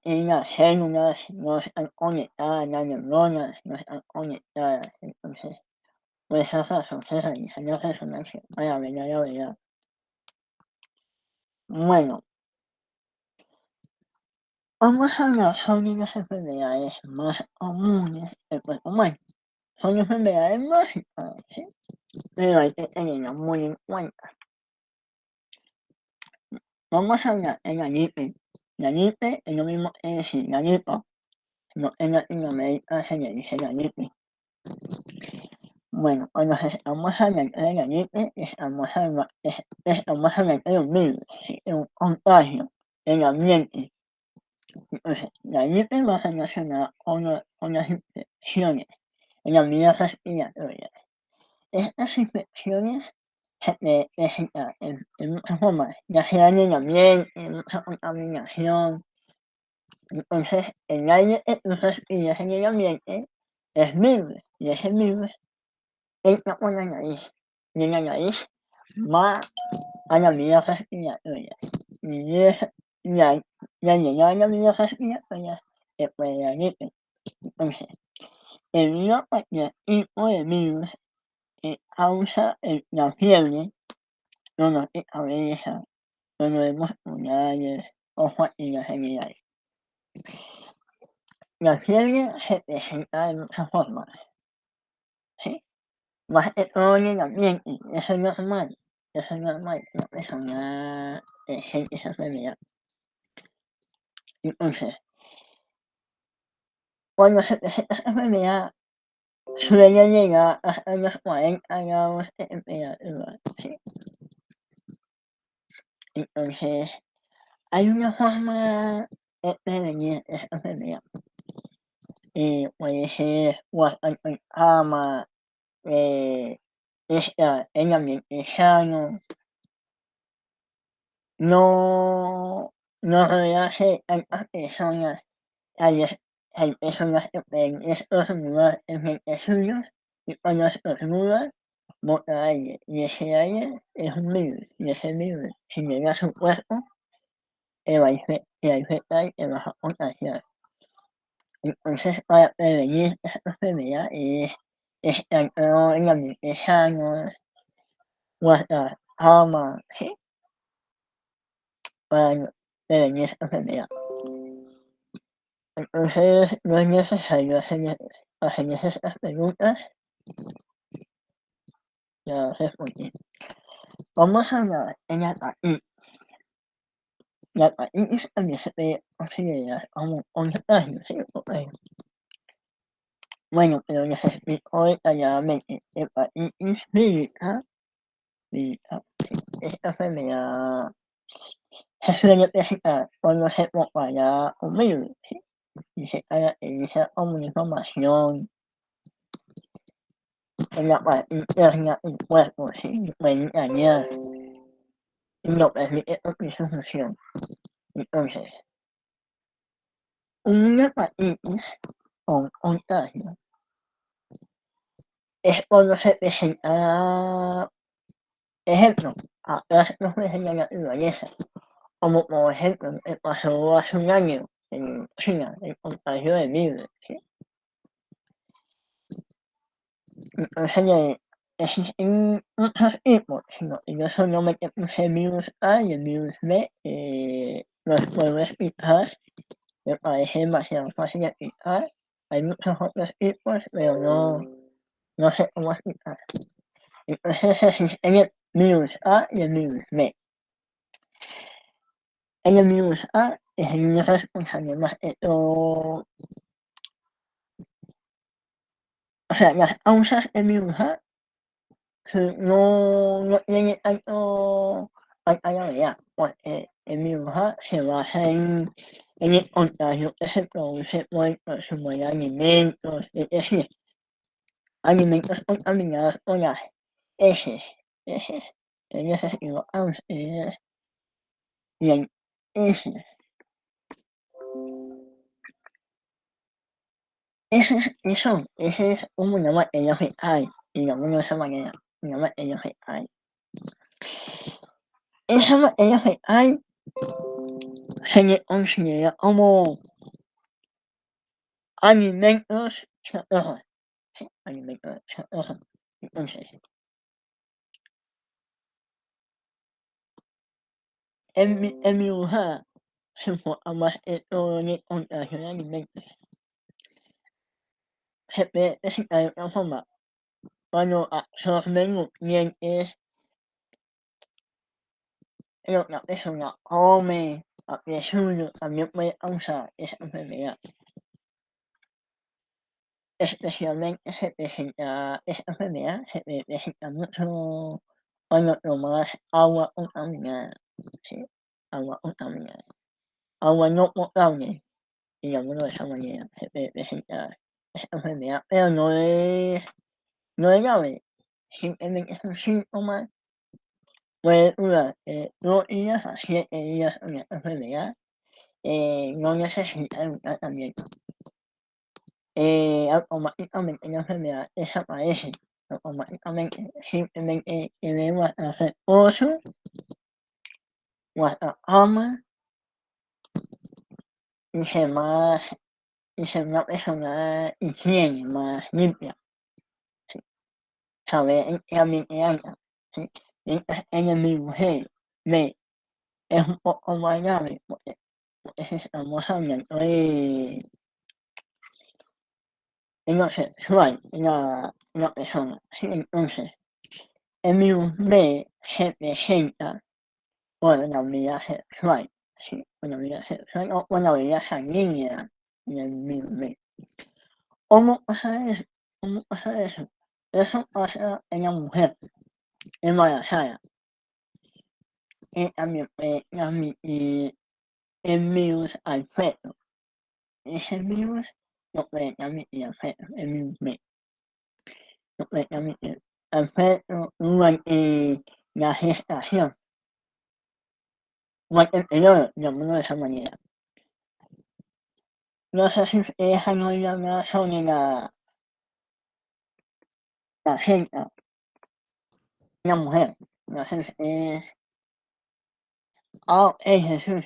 células no están conectadas, las neuronas no están conectadas. Entonces, por esa razón se realiza la resonancia para ver la gravedad. Bueno, vamos a hablar sobre las enfermedades más comunes del cuerpo humano. Son enfermedades básicas, ¿sí? Pero hay que tenerlas muy en cuenta. Vamos a hablar de la gripe. La gripe es lo mismo que decir la gripa, no en Latinoamérica se le dice la gripe. Bueno, cuando estamos hablando de la gripe, estamos hablando de un virus, ¿sí? De un contagio en el ambiente. Entonces, la gripe va relacionada con las infecciones en las vías respiratorias. Estas infecciones se pueden presentar en muchas formas, ya sea en el ambiente, mucha contaminación. Entonces, el aire que tú respiras en el ambiente es virus, y ese virus entra por la nariz, y en la nariz va a la vía respiratoria. Y la llegada a la vía respiratoria se puede dar gripe. Entonces, debido a cualquier tipo de virus que causa la fiebre, dolor de cabeza, dolores musculares o fatiga general. La fiebre se presenta de muchas formas, ¿sí? Más que todo en el ambiente, eso es normal, que la persona siente esa enfermedad. Entonces, cuando se presenta esa enfermedad, suele llegar hasta los 40 grados de temperatura, ¿sí? Entonces, hay una forma de prevenir esa enfermedad. Puede ser guardar en cama, estar en ambiente sano, no rodearse de tantas personas. Hay personas que pueden estornudar enfrente suyo y cuando estornudan bota aire y ese aire es un virus y ese virus si llega a su cuerpo te va a infectar y te vas a contagiar. Entonces para prevenir esta enfermedad es estar todo en ambiente sano, guardar cama, ¿sí? Para prevenir esta enfermedad. Entonces no es necesario hacerles estas preguntas. Ya respondí. Vamos a hablar de la hepatitis. La hepatitis también se puede considerar como un contagio, ¿sí? Bueno, pero les explico detalladamente. Hepatitis vírica, sí, esta enfermedad se suele presentar cuando se propaga un virus, ¿sí? Y se caracteriza como una inflamación en la parte interna del cuerpo, ¿sí? Puede dañar y no permite cumplir su función. Entonces, una hepatitis o un contagio es cuando se presenta, ejemplo, catástrofes en la naturaleza, como por ejemplo lo que pasó hace un año en China, el contagio de virus, ¿sí? Entonces, existen muchos tipos, sino que yo solamente puse el virus A y el virus B, los puedo explicar, me parece demasiado fácil de explicar. Hay muchos otros tipos, pero no sé cómo explicar. Entonces existen el virus A y el virus B. En el virus A es el virus responsable más que todo, o sea, las causas del virus A no tienen tanta gravedad, porque en mi dibujar se basa en el contagio que se produce por el consumo de alimentos, es decir, alimentos contaminados por las heces, heces, es decir, a ustedes bien heces. Eso es como una materia fecal, digámoslo de esa manera, una materia fecal. Esa materia fecal se le considera como alimentos chatarra, sí, alimentos chatarra. Entonces, en mi dibujar se enfoca más en todo en el contagio de alimentos. Se puede explicar de otra forma, cuando absorben nutrientes lo que la persona come, a pie suyo, también puede causar esa enfermedad. Especialmente esta enfermedad se presenta mucho cuando tomas agua contaminada, ¿sí? Agua contaminada. Agua no potable, digámoslo de esa manera, se puede presentar esta enfermedad, pero no es grave, simplemente es un síntoma, puede durar 2 días a 7 días una enfermedad, no necesita un tratamiento. Automáticamente la enfermedad desaparece, automáticamente, simplemente tenemos que hacer uso, nuestra cama y ser una persona higiene, más limpia, ¿sí? Saber en qué ambiente anda, ¿sí? Mientras en mi mujer ve, es un poco más grave, porque estamos hablando de lo sexual, la persona, ¿sí? Entonces, en mi mujer se presenta por la vida sexual, sí, por la vida sexual o por la vida sanguínea del mismo. ¿Cómo pasa eso? ¿Cómo pasa eso? Eso pasa en la mujer embarazada, que también puede transmitir el virus al feto. Ese virus lo puede transmitir al feto, el mismo, lo puede transmitir al feto durante la gestación, durante el periodo, llamémoslo de esa manera. No sé si ustedes han oído hablar sobre la agenda, la mujer. No sé si ustedes. Ok, Jesús.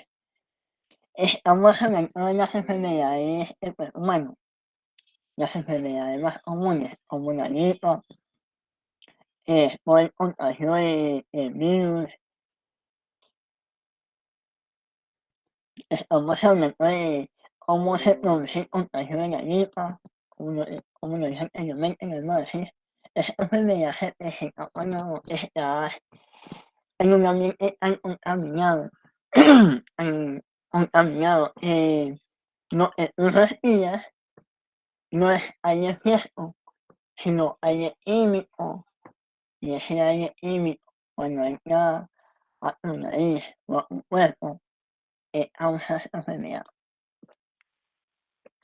Estamos hablando de las enfermedades del cuerpo humano, las enfermedades más comunes, como la gripe, por el contagio del virus. Estamos hablando de cómo se produce el contagio de la gripe, como lo dije anteriormente, no decir. Esta enfermedad se presenta cuando estás en un ambiente tan contaminado, contaminado, no es tú respiras, no es aire fresco, sino aire químico, y ese aire químico, cuando entra a tu nariz o a tu cuerpo, causa esta enfermedad.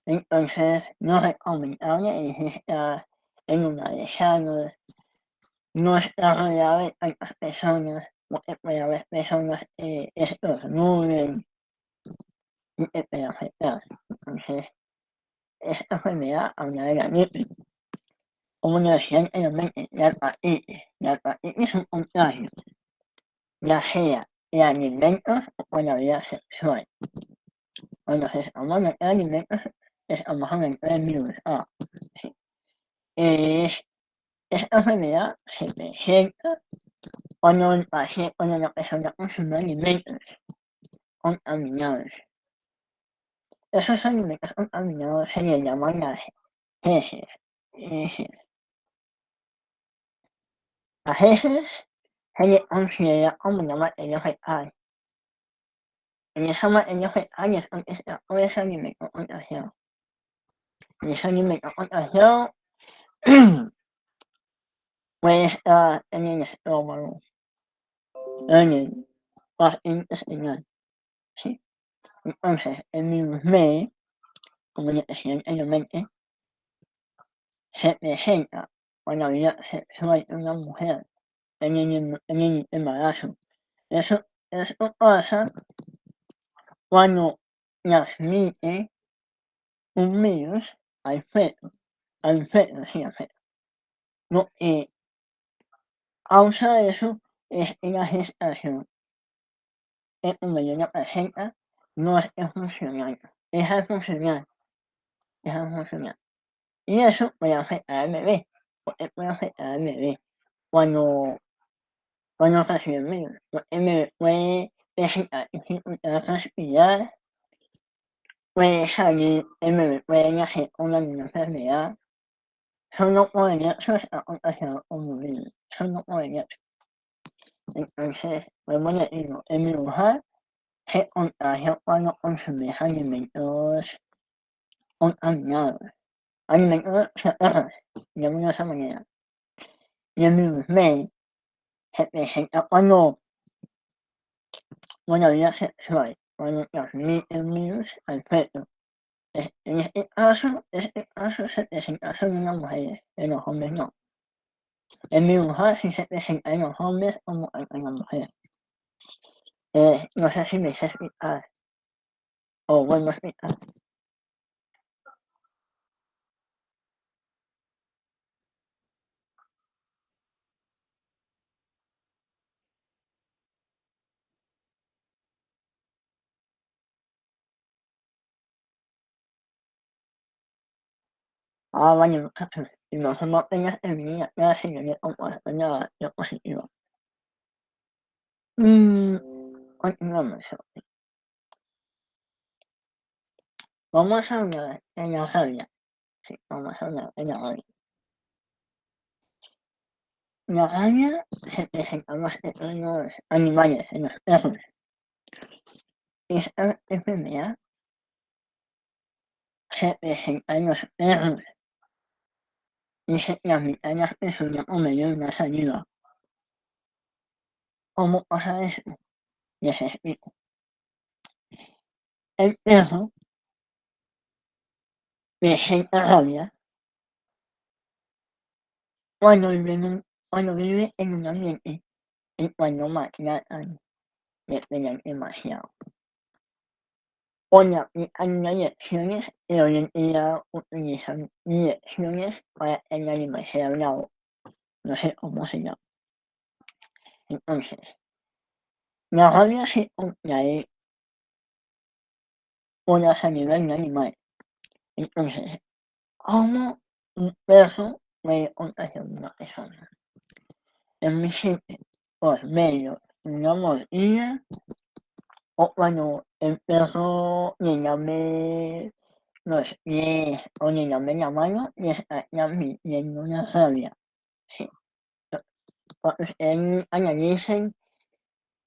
Entonces, no es recomendable es estar en lugares sanos, no está rodeado de tantas personas, porque puede haber personas que estornuden y te puede afectar. Entonces, esta enfermedad habla de la gripe. Como lo decía anteriormente, la hepatitis es un contagio, ya sea de alimentos o por la vía sexual. Cuando se estamos hablando de alimentos, estamos hablando del virus A. ¿Sí? Esta enfermedad se presenta cuando la persona consume alimentos contaminados. Esos alimentos contaminados se les llaman las heces. heces. Las heces se les considera como una materia fecal. En esa materia fecal es donde está todo ese alimento contagiado. Y ese alimento contagiado puede estar en el estómago, en el parte intestinal. ¿sí? Entonces, el virus B, como les decía anteriormente, se presenta cuando la vida sexual de una mujer en el embarazo. Eso pasa cuando transmite un virus al feto, sí, al feto. Lo que causa eso es la gestación. Es cuando ya la placenta no está funcionando, deja de funcionar, deja de funcionar. Y eso puede afectar al bebé, porque puede afectar al bebé cuando recibe el virus. Porque el bebé puede presentar dificultad para respirar, puede salir, el bebé puede nacer con alguna enfermedad, solo por el hecho de estar contagiado con un virus, solo por el hecho. Entonces, vuelvo a decirlo, el virus A se contagia cuando consumes alimentos contaminados, alimentos chatarras, llamémoslo de esa manera. Y el virus B se presenta cuando la vida sexual, cuando transmite el virus al feto. En este caso se presenta solo en las mujeres, en los hombres no. El virus A sí se presenta en los hombres como en las mujeres. No sé si me hice explicar o vuelvo a explicar. Vale, muchachos, y no somos apenas en la clase de la diapositiva. Continuamos. Vamos a hablar en la rabia. Sí, vamos a hablar en la rabia. La rabia se presenta más en los animales, en los perros. Esta enfermedad se presenta en los perros y se transmite a las personas por medio de una saliva. ¿Cómo pasa esto? Les explico. El perro presenta rabia cuando vive en un ambiente y cuando maltratan, le pegan demasiado. Hoy aplican las lecciones y hoy en día utilizan lecciones para el animal sea bravo. No sé cómo se llama. Entonces, la rabia se contrae por la saliva de un animal. Entonces, ¿cómo un perro puede contagiar a una persona? Es muy simple, por medio de una mordida o cuando el perro le lame los pies o le lame la mano, le está transmitiendo una rabia. Sí. Cuando ustedes analicen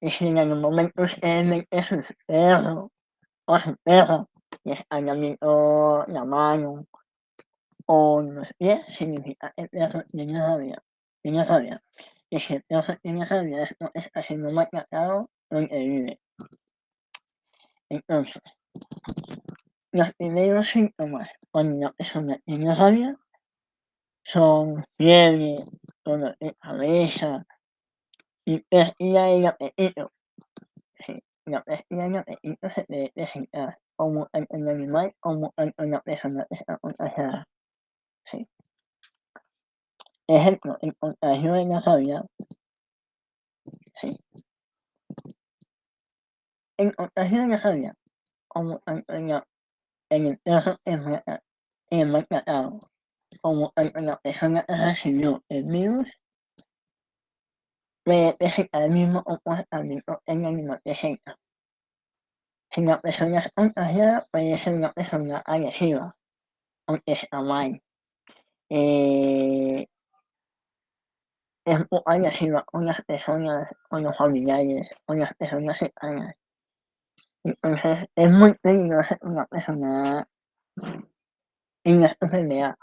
y si en algún momento ustedes ven que su perro o su perra les está lamiendo la mano o los pies, significa que el perro tiene rabia. Tiene rabia. Y si el perro tiene rabia es porque está siendo maltratado donde vive. Entonces, los primeros síntomas cuando una persona tiene rabia son fiebre, dolor de cabeza y pérdida del apetito. Sí, la pérdida del apetito se debe presentar como en el animal como en la persona que está contagiada. Sí. Ejemplo, el contagio de la rabia. Sí. El contagio de la rabia, como en el perro maltratado, como en la persona que recibió el virus, puede presentar el mismo comportamiento en el animal presenta. Si la persona es contagiada, puede ser una persona agresiva, aunque está mal. Es un poco agresiva con las personas, con los familiares, con las personas cercanas. Entonces, es muy peligroso una persona en la enfermedad,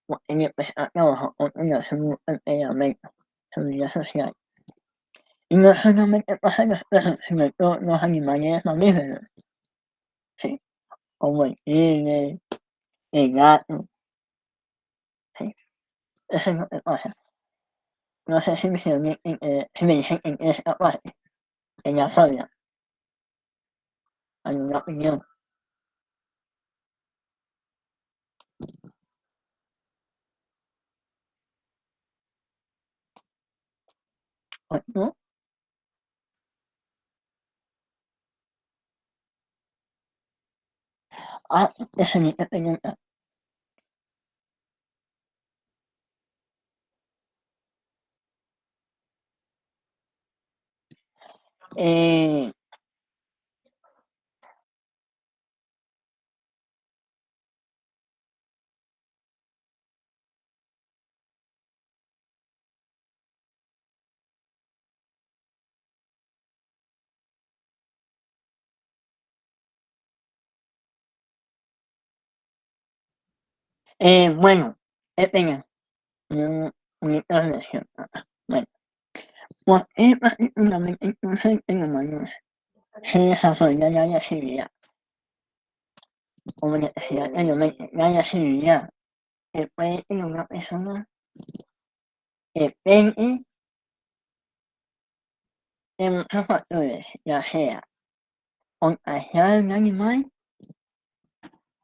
porque le cuesta trabajo controlar su temperamento, su vida social. Y no solamente pasa en los perros, sino todos los animales mamíferos, ¿sí? Como el tigre, el gato, ¿sí? Eso es lo que pasa. No sé si me dicen en esta parte, en la zona, alguna opinión. ¿O no? Ah, excelente pregunta. Eh, bueno, tenga una intervención. Bueno, pues particularmente entonces en humanos se desarrolla la agresividad. Como les decía anteriormente, la agresividad se puede en una persona depende de muchos factores, ya sea contagiar a un animal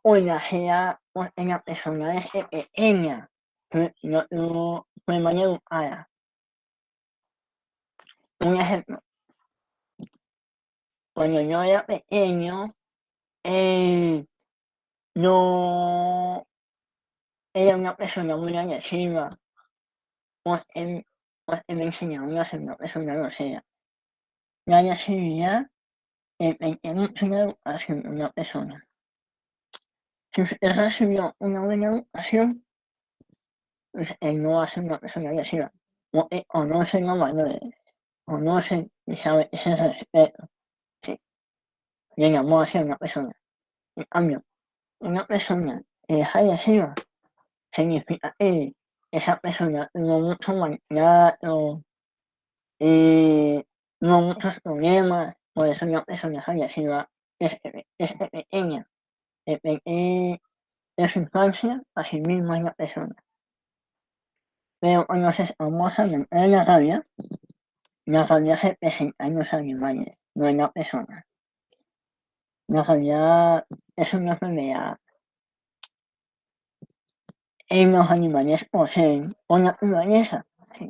o ya sea porque la persona desde pequeña no fue mal educada. Un ejemplo, cuando yo era pequeño, eh, yo era una persona muy agresiva, porque me enseñaron a ser una persona grosera. La agresividad depende mucho de la educación de una persona. Si usted recibió una buena educación, pues él no va a ser una persona agresiva, porque conoce los valores, conoce y sabe ese respeto, sí, y el amor hacia una persona. En cambio, una persona que es agresiva significa que esa persona tuvo mucho maltrato, tuvo muchos problemas, por eso una persona es agresiva desde pequeña, de su infancia, así mismo es la persona. Pero cuando se estamos hablando de la rabia se presenta en los animales, no en la persona. La rabia es una enfermedad en los animales poseen por naturaleza, sí,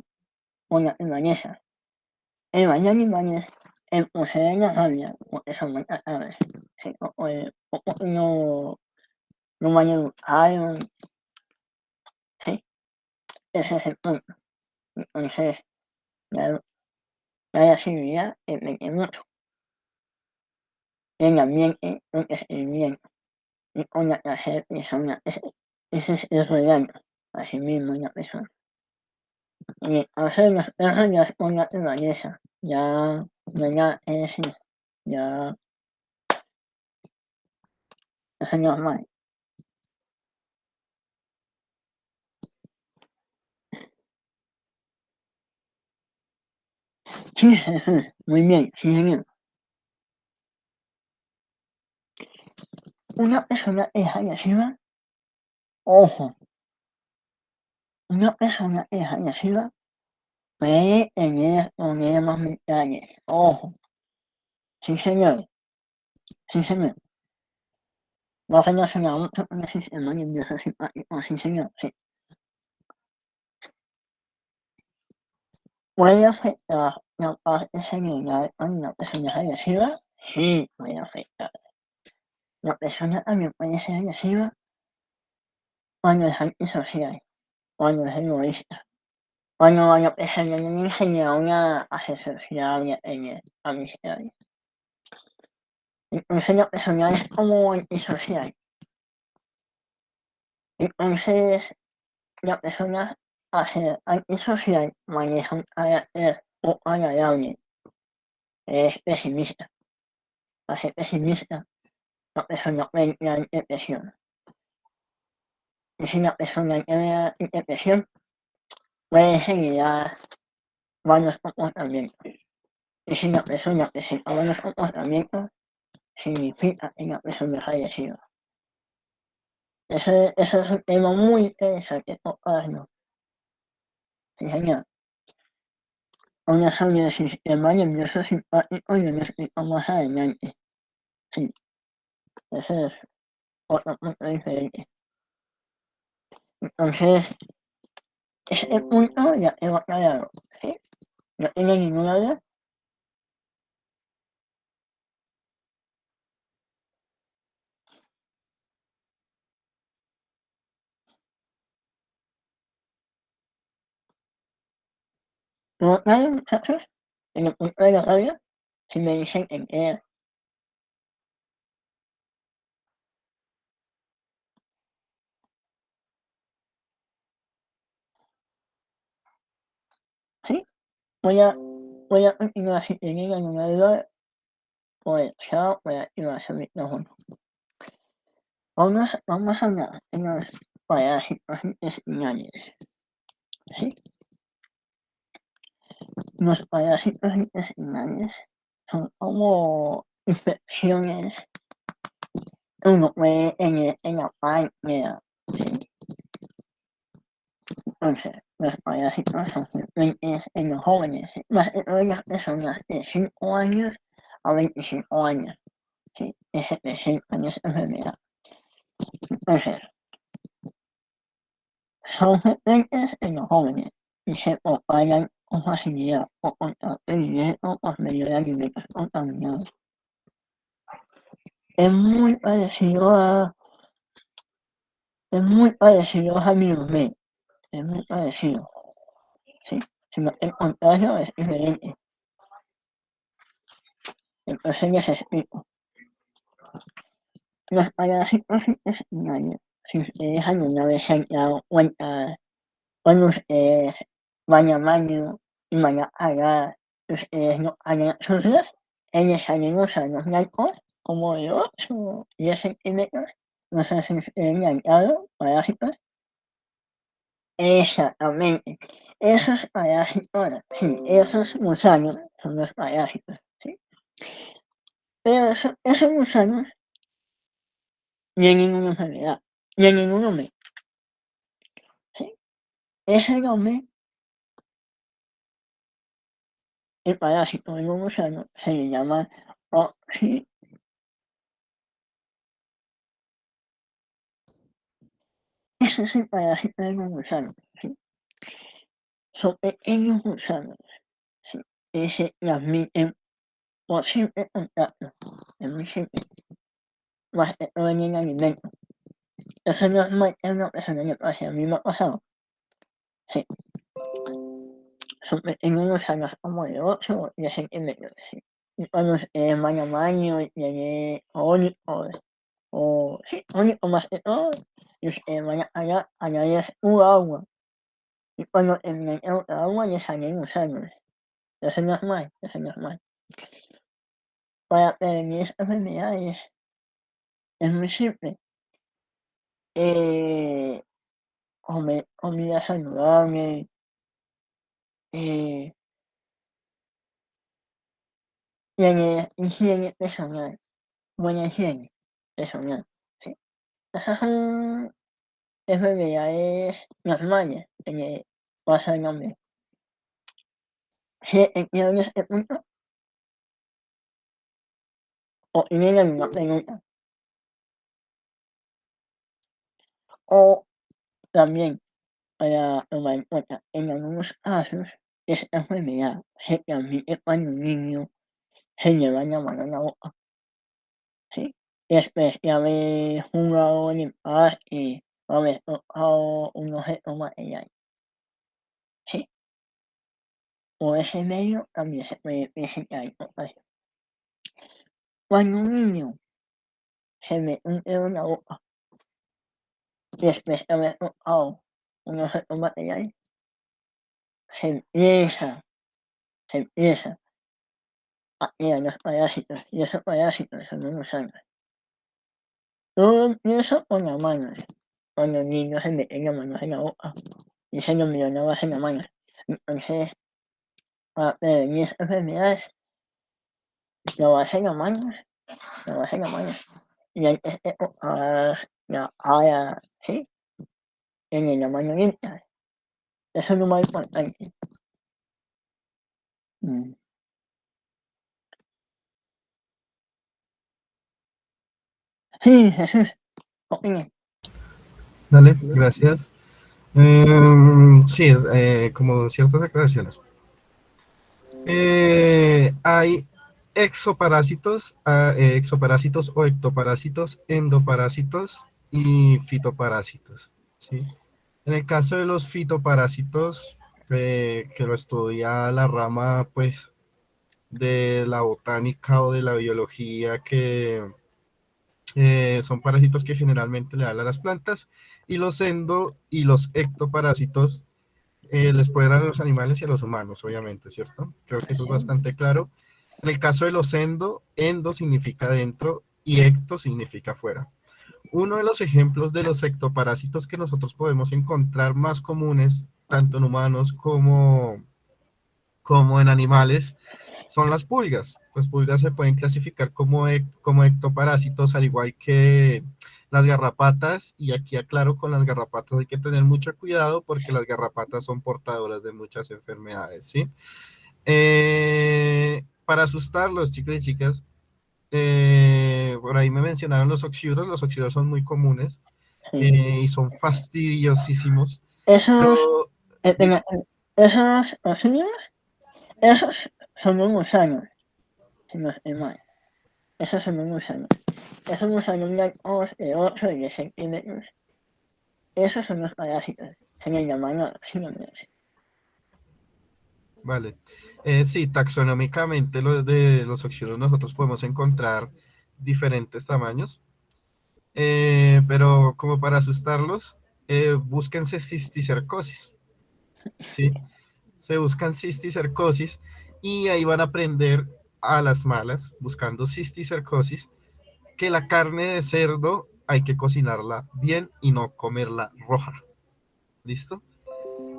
por naturaleza. En varios animales poseen la rabia porque son maltratados, sí, o porque no mal educaron, sí, ese es el punto. Entonces, la, la agresividad depende mucho del ambiente en que se viviendo y con la clase de persona ese es el regalo, así mismo la persona. En el caso de los perros ya es por naturaleza, ya no hay nada que decir, ya eso es normal. Sí, Jesús, muy bien, sí señor. Una persona que es agresiva, ojo, una persona que es agresiva puede tener problemas mentales, ojo, sí señor, sí señor. Va relacionado mucho con el sistema nervioso simpático, sí señor, sí. ¿Puede afectar la parte cerebral cuando una persona es agresiva? Sí, puede afectar. La persona también puede ser agresiva cuando es antisocial, cuando es egoísta, cuando a la persona no le enseñaron a ser sociable y a tener amistades. Entonces la persona es como antisocial. Entonces la persona al ser antisocial maneja un carácter poco agradable, es pesimista. Al ser pesimista, la persona puede entrar en depresión. Y si la persona entra en depresión, puede generar varios comportamientos. y si la persona presenta buenos comportamientos, significa que la persona ha fallecido. Ese es un tema muy interesante tocarlo. Sí, señor. Una serie de sistemas nerviosos simpáticos y lo explico más adelante. Sí, ese es otro punto diferente. Entonces, este punto ya quedó aclarado, ¿sí? No tiene ninguna duda. ¿Todo claro, muchachos? En el punto de la radio, si me dicen que queda. ¿Sí? Voy a continuar si tienen alguna duda por el chat, voy a activar su micrófono. Vamos a hablar de los parásitos intestinales, ¿sí? Los parásitos intestinales son como infecciones que uno puede tener en la páncreas, ¿sí? Entonces, los parásitos son frecuentes en los jóvenes, ¿sí? Más que todo en las personas de 5 años a 25 años, ¿sí? Que se presentan esta enfermedad. Entonces, son frecuentes en los jóvenes y se propagan con facilidad o contacto directo por medio de alimentos contaminados. Es muy parecido a, es muy parecido a Miromed, es muy parecido, ¿sí? Sino el contagio es diferente. Entonces les explico. Los parásitos intestinales, si ustedes alguna vez se han dado cuenta cuando ustedes van al baño y van a cagar, ustedes no hagan sucios, les salen gusanos blancos como de 8 o 10 centímetros, no sé si ustedes le han dado parásitos. Exactamente. Esos parásitos, sí, esos gusanos son los parásitos, ¿sí? Pero esos gusanos tienen una enfermedad, tienen un nombre, ¿sí? Ese nombre, el parásito de un gusano, se le llama oxi. Ese es el parásito de un gusano, ¿sí? Son pequeños gusanos, ¿sí? Que se transmiten por simple contacto, es muy simple, más que todo en el alimento. Eso no es mal que a una persona le pase, a mí me ha pasado, sí. Son pequeños gusanos como de 8 o 10 centímetros, ¿sí? Y cuando van al baño y tiene cólicos o sí, cólicos más que todo, y van a darles agua. Y cuando terminan el agua les salen gusanos. Eso es normal, eso es normal. Para prevenir estas enfermedades es muy simple. Eh, comer comida saludable, eh, tener higiene personal, buena higiene personal, sí. Esas son enfermedades normales que le pasa al hombre. ¿Sí entienden este punto? ¿O tienen alguna pregunta? O también, para tomar en cuenta, en algunos casos, esta enfermedad se transmite cuando un niño se lleva la mano a la boca, ¿sí? Después de haber jugado en el parque o haber tocado un objeto material, ¿sí? Por ese medio también se puede presentar el contagio. Cuando un niño se mete un dedo en la boca después de haber tocado un objeto material, se empieza, se empieza a crear los parásitos y esos parásitos son muy gusanos. Todo empieza con las manos, cuando el niño se mete las manos en la boca y se lo mira la base en la mano. Entonces, para prevenir enfermedades, lo bajé en la mañana, lo bajé en la mañana. Y la haya, ¿sí? En la mañanita. Eso es lo más importante. Mm. Sí, Jesús, opine. Dale, gracias. Sí, como ciertas aclaraciones. Hay exoparásitos o ectoparásitos, endoparásitos y fitoparásitos, ¿sí? En el caso de los fitoparásitos, que lo estudia la rama, pues, de la botánica o de la biología, que son parásitos que generalmente le dan a las plantas, y los y los ectoparásitos les puede dar a los animales y a los humanos, obviamente, ¿cierto? Creo que eso es bastante claro. En el caso de los endo significa dentro y ecto significa fuera. Uno de los ejemplos de los ectoparásitos que nosotros podemos encontrar más comunes, tanto en humanos como en animales, son las pulgas. Las pulgas se pueden clasificar como ectoparásitos, al igual que las garrapatas, y aquí aclaro, con las garrapatas hay que tener mucho cuidado porque las garrapatas son portadoras de muchas enfermedades, ¿sí? Para asustarlos, chicos y chicas, por ahí me mencionaron los oxiuros son muy comunes Sí. y son fastidiosísimos, Esos, pero tenga- esos, esos son los gusanos, si no estoy mal. Esos son los gusanos. Esos gusanos blancos de 8 y 10 centímetros. Esos son los parásitos. Se les llaman así. vale. Sí, taxonómicamente de los oxiuros nosotros podemos encontrar diferentes tamaños, pero como para asustarlos, búsquense cisticercosis, ¿sí? Se buscan cisticercosis y ahí van a aprender a las malas, buscando cisticercosis, que la carne de cerdo hay que cocinarla bien y no comerla roja. ¿Listo?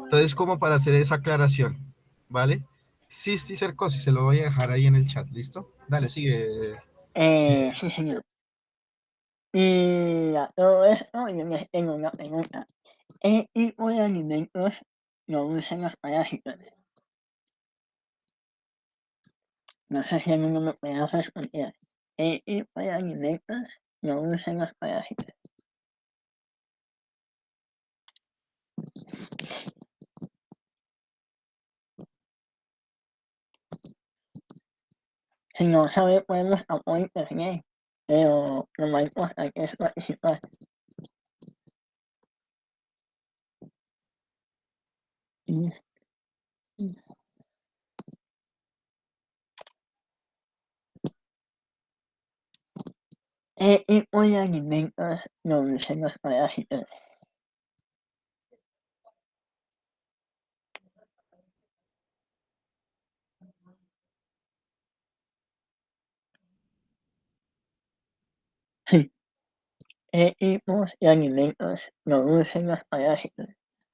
Entonces, como para hacer esa aclaración, ¿vale? Cisticercosis, se lo voy a dejar ahí en el chat, ¿listo? Dale, sigue. Sí, señor. Y a todo esto yo les tengo una pregunta. ¿Qué tipo de alimentos no usan los parásitos? No sé si alguno me puede responder. ¿Qué tipo de alimentos no usan los parásitos? Si no sabe, podemos apoyar internet, pero lo más importante es participar. Y- ¿Qué tipo de alimentos no usan los parásitos? Sí. ¿Qué tipos de alimentos no usan los parásitos?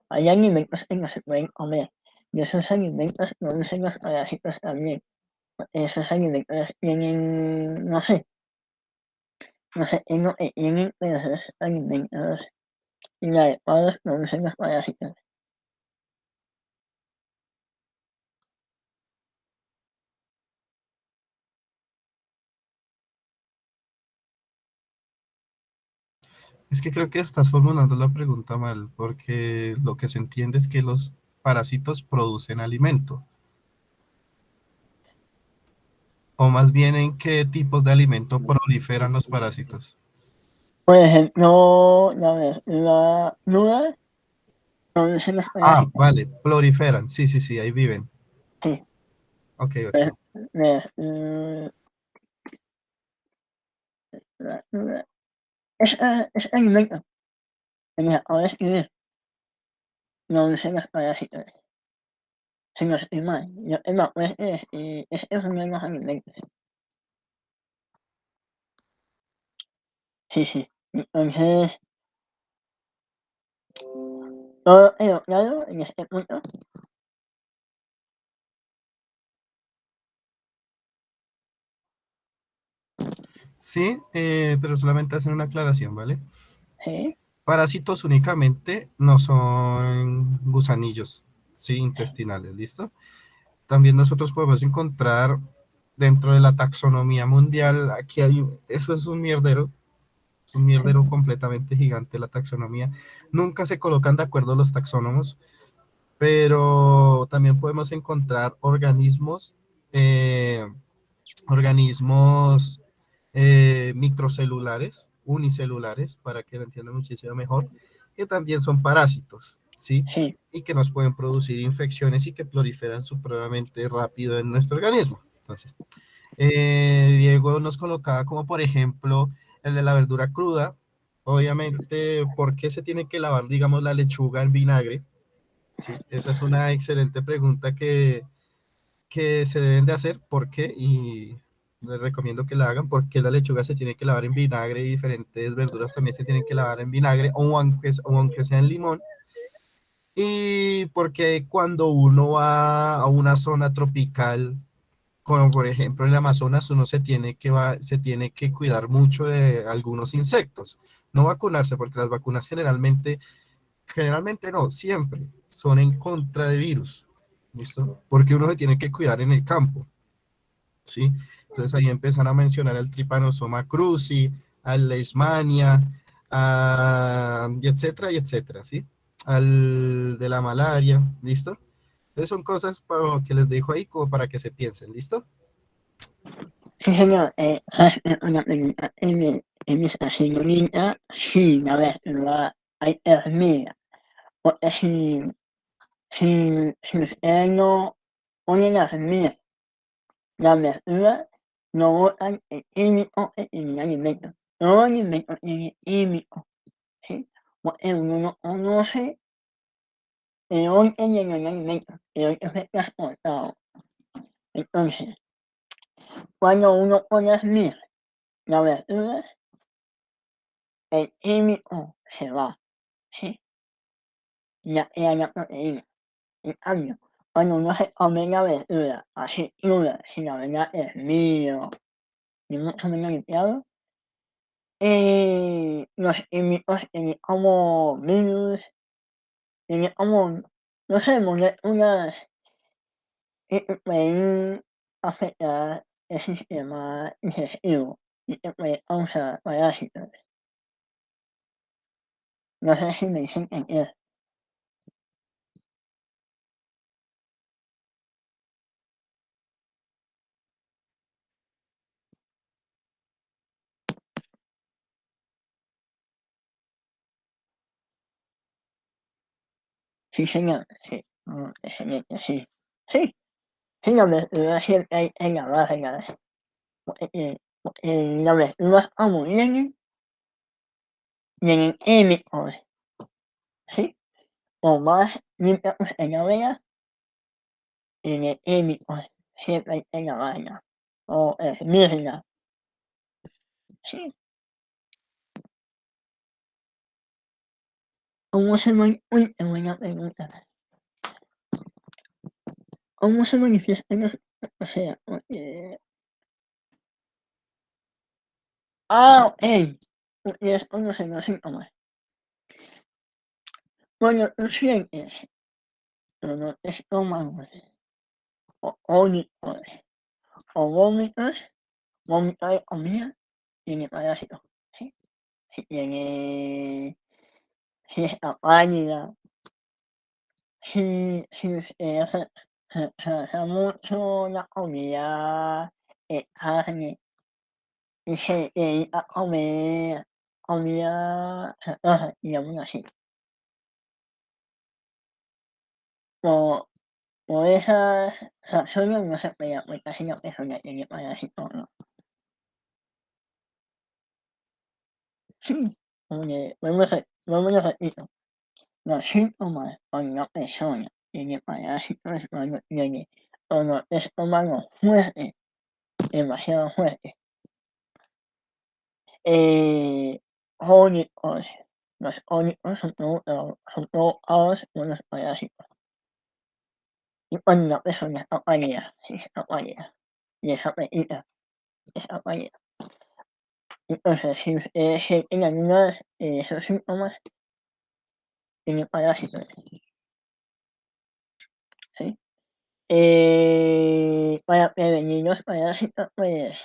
Hay alimentos que no se pueden comer, y esos alimentos no usan los parásitos también. Esos alimentos tienen, no sé qué es lo que tienen, pero esos alimentos inadecuados no usan los parásitos. Es que creo que estás formulando la pregunta mal, porque lo que se entiende es que los parásitos producen alimento, o más bien en qué tipos de alimento proliferan los parásitos. Por ejemplo, la nuda no usan los Ah, parásitos. vale, proliferan, sí, sí, sí, ahí viven. Sí, Ok, pues, ok. la nuda. Es alimento, en la hora de escribir, no usan los parásitos. Si no estoy mal, yo tengo pues, y es uno de los alimentos. Sí, sí. Entonces, todo quedó claro en este punto. Sí, pero solamente hacen una aclaración, ¿vale? Sí, Parásitos únicamente no son gusanillos, sí, intestinales, ¿listo? También nosotros podemos encontrar dentro de la taxonomía mundial, aquí hay, eso es un mierdero completamente gigante la taxonomía. Nunca se colocan de acuerdo los taxónomos, pero también podemos encontrar eh, organismos microcelulares, unicelulares, para que lo entiendan muchísimo mejor, que también son parásitos, ¿sí? sí, Y que nos pueden producir infecciones y que proliferan supremamente rápido en nuestro organismo. Entonces, Diego nos colocaba como, por ejemplo, el de la verdura cruda. Obviamente, ¿por qué se tiene que lavar, digamos, la lechuga en vinagre? Sí, esa es una excelente pregunta que se deben de hacer. ¿Por qué? Y les recomiendo que la hagan porque la lechuga se tiene que lavar en vinagre y diferentes verduras también se tienen que lavar en vinagre o aunque sea en limón. Y porque cuando uno va a una zona tropical, como por ejemplo en el Amazonas, uno se tiene que cuidar mucho de algunos insectos. No vacunarse porque las vacunas generalmente no, siempre son en contra de virus. ¿Listo? Porque uno se tiene que cuidar en el campo. ¿Sí? Entonces ahí empiezan a mencionar al Trypanosoma cruzi, al Leishmania, y etcétera, ¿sí? Al de la malaria, ¿listo? Entonces son cosas que les dejo ahí como para que se piensen, ¿listo? sí, señor. Una pregunta. En esta señorita, sí, a ver, hay hormigas. Porque si ustedes no ponen las hormigas, las verduras no botan el químico en el alimento. Todo el alimento tiene químico, ¿sí? Porque uno no conoce de dónde llega el alimento, de dónde fue transportado. Entonces, cuando uno pone las verduras, el químico se va, ¿sí? La proteína. En cambio, cuando uno se come la verdura así cruda, sin haberla hervido, ni mucho menos limpiado, los químicos tienen como virus, tienen como, no sé, moléculas que te pueden afectar el sistema digestivo y te puede causar parásitos. No sé si me dicen entender. Sí, señor, sí. Excelente, sí. Sí, sí, la verdura siempre hay que lavarla, porque las verduras como vienen químicos, ¿sí? O más limpia usted la vea, tiene químicos, siempre hay que lavarla o hervirla, ¿sí? ¿Cómo se qué buena pregunta. ¿Cómo se manifiestan los o sea, okey, ustedes conocen los síntomas. Cuando tú sientes dolor de estómago, o cólicos, o vómito de comida, tiene parásitos, ¿sí? Si tiene si está pálida, si usted se hace mucho la comida carne y se dedica a comer comida chatarra, digámoslo así, por por esas razones no se puede aplicar si la persona tiene parásito o no. Sí, porque vuelvo y repito, los síntomas cuando una persona tiene parásitos cuando tiene dolor de estómago fuerte, demasiado fuerte, cólicos, los cólicos son provocados por los parásitos. Y cuando una persona está pálida, sí está pálida, y esa pálida, está pálida. Entonces, si ustedes sienten algunos de esos síntomas, tienen parásitos, ¿sí? Para prevenir los parásitos, pues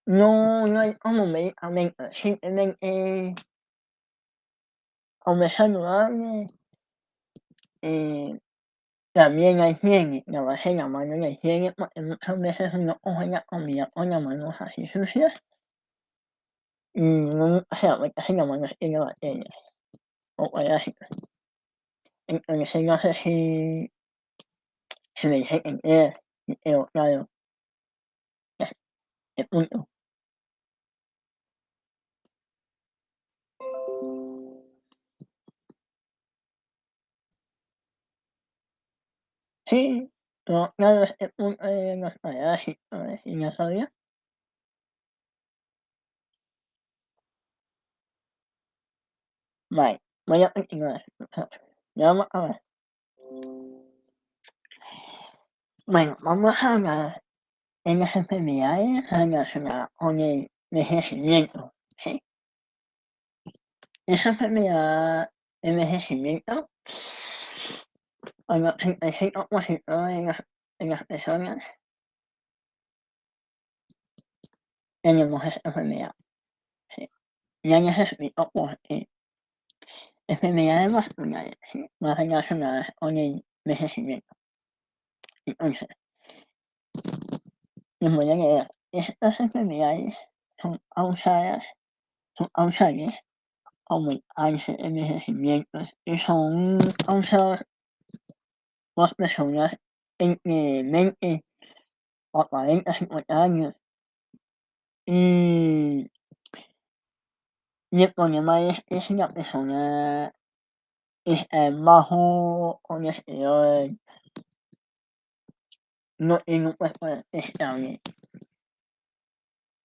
no hay como medicamentos, simplemente comer saludable, eh, también la higiene, lavarse la mano, la higiene, porque muchas veces uno coge la comida con las manos así sucias y uno nunca se da cuenta si la mano tiene bacterias o parásitos. Entonces no sé si se me dice entender, si quedó claro el punto. Sí, quedó claro este punto de los parásitos, si no sabía. Vale, voy a continuar. Ya vamos a ver. Bueno, vamos a hablar en las enfermedades relacionadas con el envejecimiento, ¿sí? Esa enfermedad de envejecimiento, el 85% de las personas tenemos esa enfermedad, ¿sí? Ya les explico por qué. Enfermedades vasculares, ¿sí? Más relacionadas con el envejecimiento. Entonces, les voy a leer. Estas enfermedades son causadas como el cáncer, envejecimiento, y son causadas por personas entre 20 o 40, 50 años. Y, y el problema es que si la persona está en bajo colesterol, no tiene un cuerpo estable,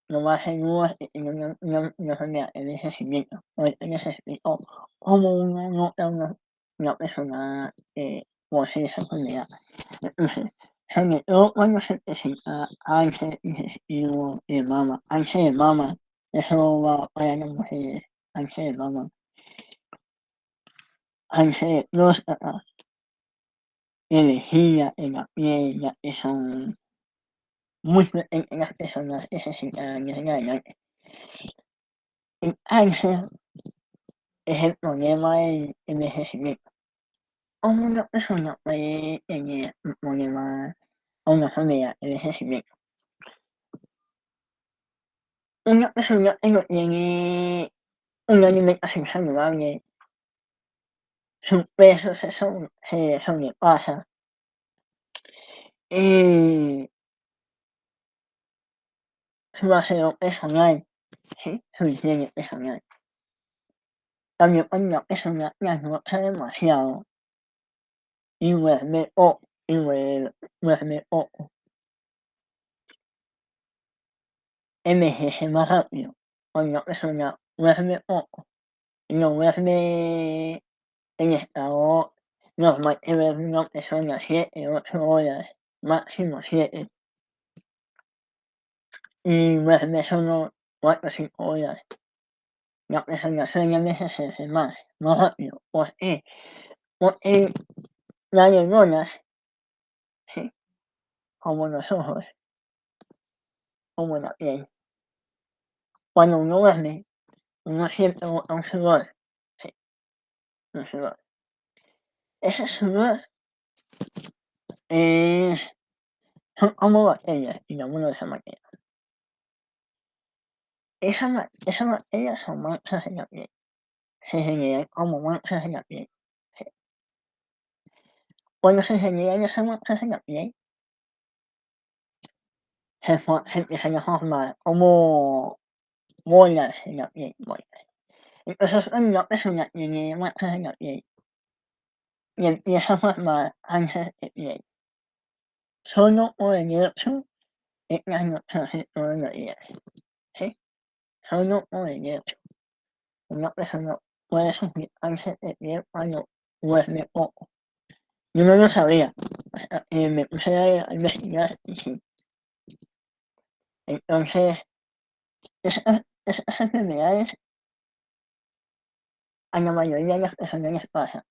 lo más seguro es que tenga una enfermedad de envejecimiento. Ahorita les explico cómo uno nota una persona posee esa enfermedad. Entonces, sobre todo cuando se presenta cáncer digestivo de mama, cáncer de mama, eso va para las mujeres, cáncer de mama, cáncer de próstata, de vejiga, en la piel, ya que son muy frecuentes las personas que se sientan en adelante. El cáncer es el problema del envejecimiento. ¿Cómo una persona puede tener un problema o una enfermedad de envejecimiento? Una persona que no tiene una alimentación saludable, su peso se sobrepasa, su aseo personal, ¿sí? Su higiene personal. También cuando una persona trasnocha demasiado y duerme poco, envejece más rápido. Cuando una persona duerme poco y no duerme en estado normal, que duerme una persona 7, 8 horas, máximo 7, y duerme solo 4 o 5 horas. La persona suele envejecerse más rápido. ¿Por qué? Porque las neuronas, ¿sí? Como los ojos, como la piel, cuando uno duerme, uno siente un sudor, ¿sí? Un sudor. Ese sudor eh, son como bacterias, digámoslo de esa manera. Esas bacterias son manchas en la piel, se generan como manchas en la piel, ¿sí? Cuando se generan esas manchas en la piel, se empiezan a formar como bolas en la piel, bolas. Entonces, cuando una persona tiene manchas en la piel y empieza a formar cáncer de piel, solo por el hecho de trasnocharse todos los días, ¿sí? Solo por el hecho. Una persona puede sufrir cáncer de piel cuando duerme poco. Yo no lo sabía, hasta que me puse a investigar y sí. Entonces, Estas enfermedades a la mayoría de las personas les pasa.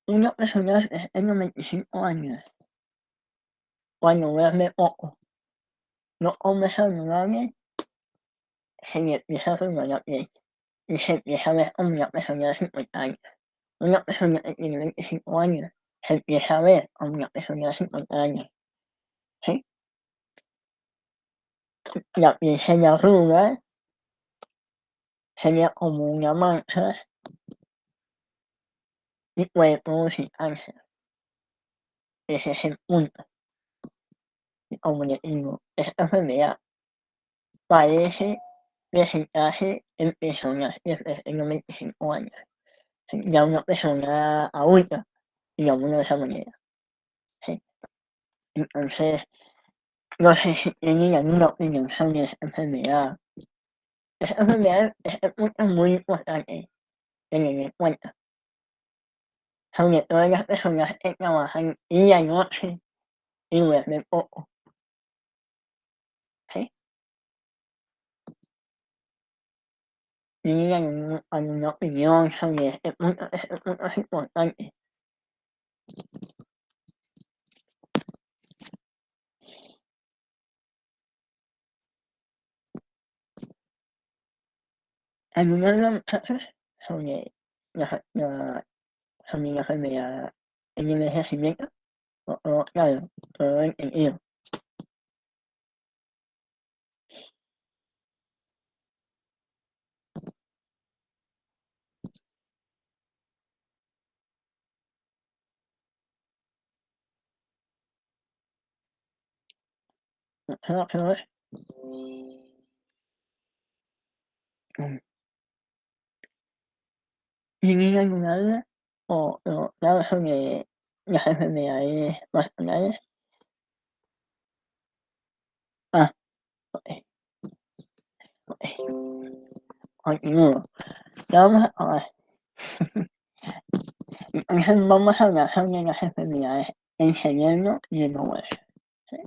Una persona que tenga 25 años, cuando duerme poco, no come saludable, se le empieza a formar la piel y se empieza a ver como una persona de 50 años. Una persona que tiene 25 años se empieza a ver como una persona de 50 años, ¿sí? La piel se le arruga, se ve como una mancha y puede producir cáncer. Ese es el punto. Y como le digo, esta enfermedad parece presentarse en personas desde los 25 años. ¿Sí? Ya una persona adulta, digámoslo de esa manera. ¿Sí? Entonces, no sé si tienen alguna opinión sobre esta enfermedad. Esta enfermedad es un punto muy importante tener en cuenta. Sobre todo las personas que trabajan día y noche y duermen poco. ¿Sí? ¿Tienen alguna opinión sobre este punto? Este punto es importante. Algunos de los muchachos sobre sobre la enfermedad en el envejecimiento, claro, todo entendido. Nosotros, ¿tienen alguna duda? O claro, sobre las enfermedades vasculares. Ah, ok, ok. Continúo. Ya vamos a ver. Entonces vamos a hablar sobre las enfermedades en cerebro y en los huesos. ¿Sí?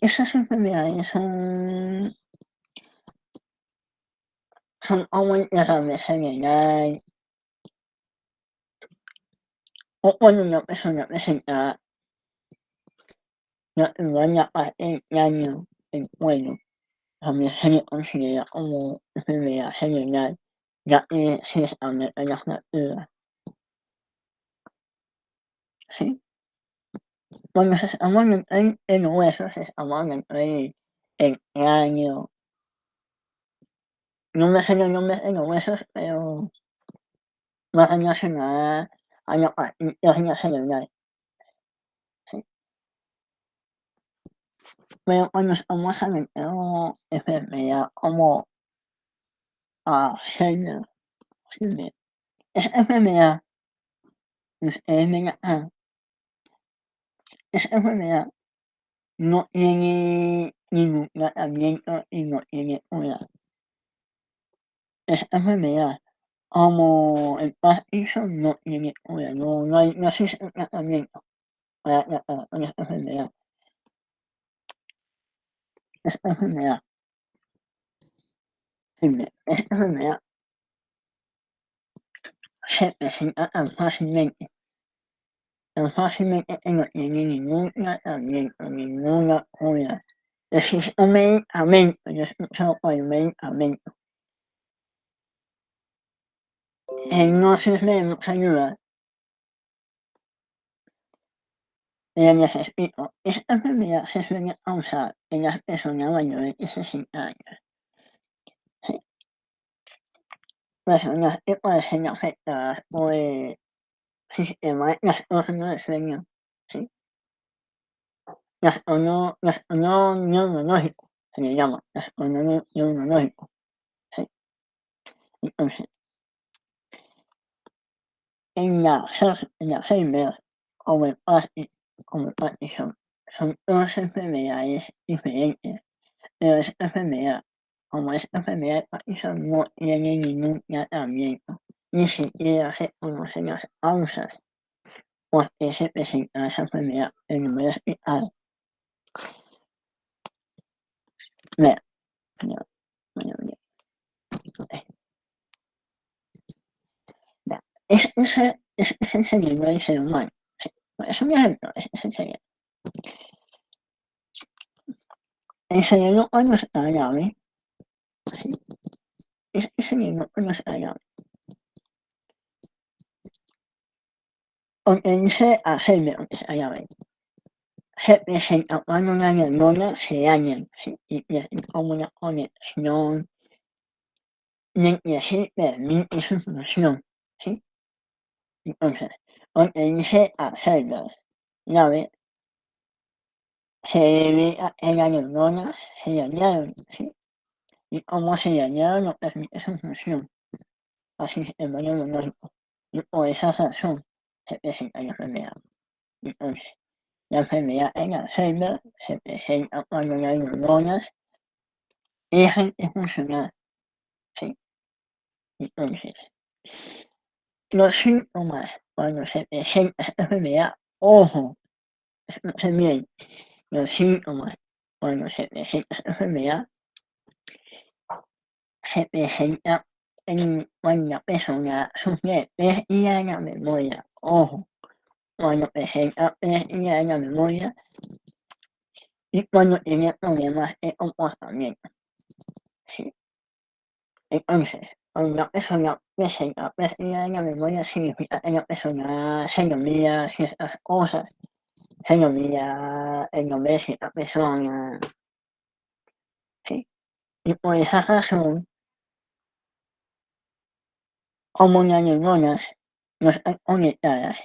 Esas enfermedades son como el derrame cerebral o cuando una persona presenta fractura en la parte del cráneo, del cuello, también se le considera como enfermedad cerebral, ya que se les aumenta la fractura. ¿Sí? Cuando estamos hablando en los huesos, estamos hablando del cráneo. No me sé los nombres de los huesos, pero más relacionada a la parte interna cerebral. ¿Sí? Pero cuando estamos hablando de enfermedad como Alzheimer, esta enfermedad, ustedes ven acá, esta enfermedad no tiene ningún tratamiento y no tiene cura. Esta enfermedad, como el Parkinson, no tiene cura, no existe un tratamiento para tratar con esta enfermedad. Esta enfermedad, esta enfermedad se presenta tan fácilmente que no tiene ningún tratamiento, ninguna cura. Existe un medicamento, yo he escuchado por el medicamento. No sirve de mucha ayuda. Pero les explico, esta enfermedad se suele causar en las personas mayores de 60 años. ¿Sí? Personas que parecen afectadas por el sistema de trastorno del sueño. ¿Sí? Trastorno neurológico, se le llama, trastorno neurológico. ¿Sí? Entonces, en la Alzheimer o el Parkinson son dos enfermedades diferentes, pero esta enfermedad, como esta enfermedad de Parkinson no tiene ningún tratamiento, ni siquiera se conocen las causas por qué se presenta esa enfermedad en el explicar. Mira, mira, mira, mira. Mira, es el cerebro del ser humano. Es un ejemplo, es el cerebro. El cerebro cuando está grave, el cerebro cuando está grave, porque dice hacerme lo que está grave. Se presenta cuando las neuronas se dañan, ¿sí? Y pierden como una conexión de que se permite su función, ¿sí? Entonces, porque dice hacerlo grave, se debe a que las neuronas se dañaron, ¿sí? Y como se dañaron no permite su función al sistema neurológico. Y por esa razón se presenta la enfermedad. Entonces, la enfermedad en Alzheimer se presenta cuando las neuronas dejan de funcionar, ¿sí? Entonces, los síntomas cuando se presenta esta enfermedad, ojo, escuchen bien, los síntomas cuando se presenta esta enfermedad se presenta cuando la persona sufre pérdida de la memoria, ojo, cuando presenta pérdida de la memoria y cuando tiene problemas de comportamiento, ¿sí? Entonces, cuando una persona presenta pérdida de la memoria significa que la persona se le olvida ciertas cosas, se le olvida el nombre de cierta persona, ¿sí? Y por esa razón, como las neuronas no están conectadas,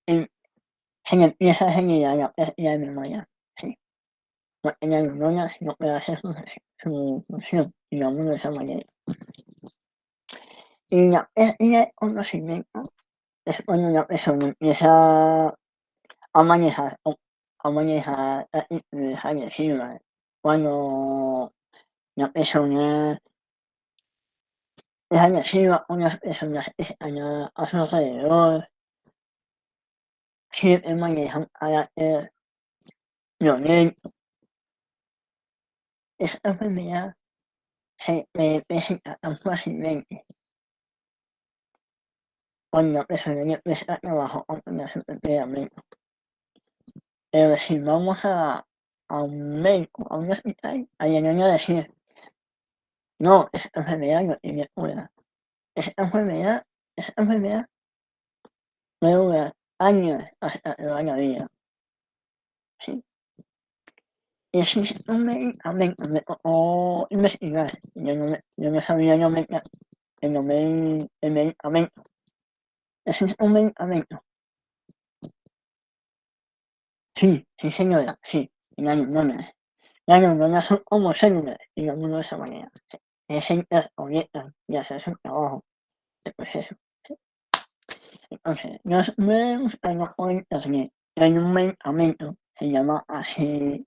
se le empieza a generar la pérdida de memoria, ¿sí? Porque la neurona no puede hacer su función, digamos de esa manera. Y la pérdida de conocimiento es cuando la persona empieza a manejar actitudes agresivas, cuando la persona es agresiva con las personas que están a su alrededor, siempre maneja un carácter violento. Esta enfermedad se puede presentar tan fácilmente cuando la persona le cuesta trabajo controlar su temperamento. Pero si vamos a un médico, a un hospital, ahí le van a decir, no, esta enfermedad no tiene cura. Esta enfermedad puede durar años hasta toda la vida, ¿sí? Existe un medicamento, me tocó investigar, yo no sabía el nombre del medicamento. Existe un medicamento, sí, sí señora, sí, las neuronas. Las neuronas son como células, digámoslo de esa manera. Se interconectan y hacen su trabajo de proceso. Entonces, nos pueden buscarlo por internet. Hay un medicamento, se llama agi-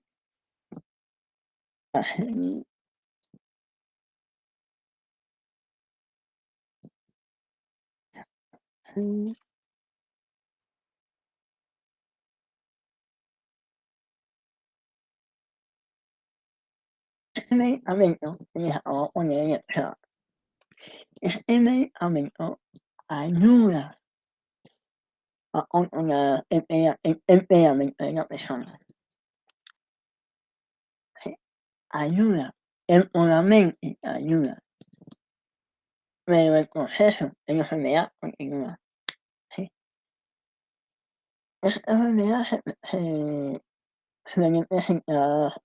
este medicamento, les acabo de poner en el chat. Este medicamento ayuda a controlar el temperamento de la persona. ¿Sí? Ayuda, temporalmente ayuda, pero el proceso de la enfermedad continúa. ¿Sí? Esta enfermedad se suele presentar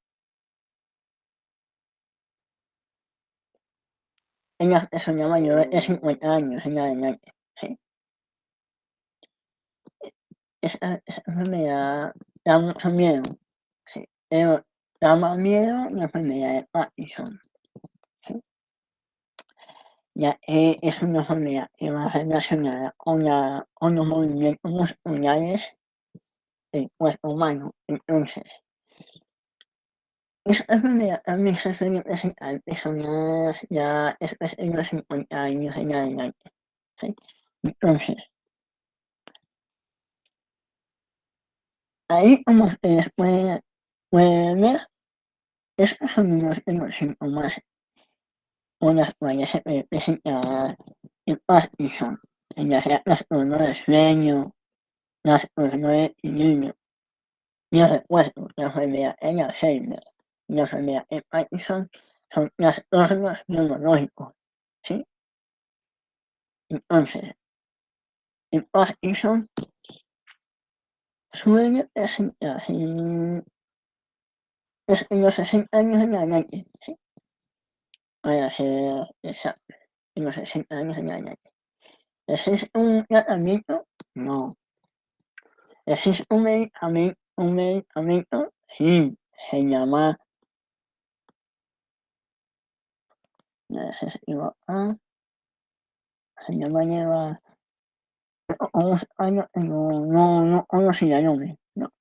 en las personas mayores de 50 años en adelante. ¿Sí? Esta enfermedad da mucho miedo, ¿sí? Pero da más miedo la enfermedad de Parkinson. ¿Sí? Ya es una enfermedad que va relacionada con los movimientos musculares del cuerpo humano. Entonces, esta enfermedad también se suele presentar en personas ya después de los 50 años en adelante. ¿Sí? Entonces, ahí como ustedes pueden Pues mira, estos son los síntomas por las cuales se puede presentar el Parkinson, ya sea trastorno del sueño, trastorno de equilibrio. Y os recuerdo, la enfermedad de Alzheimer y la enfermedad de Parkinson son trastornos neurológicos, ¿sí? Entonces, el Parkinson suele presentarse en los 60 años en adelante, ¿sí? Para ser exacto, en los 60 años en adelante. ¿Existe un tratamiento? No. ¿Existe un medicamento? Sí, se llama, se llama lleva, no conocía el nombre, no.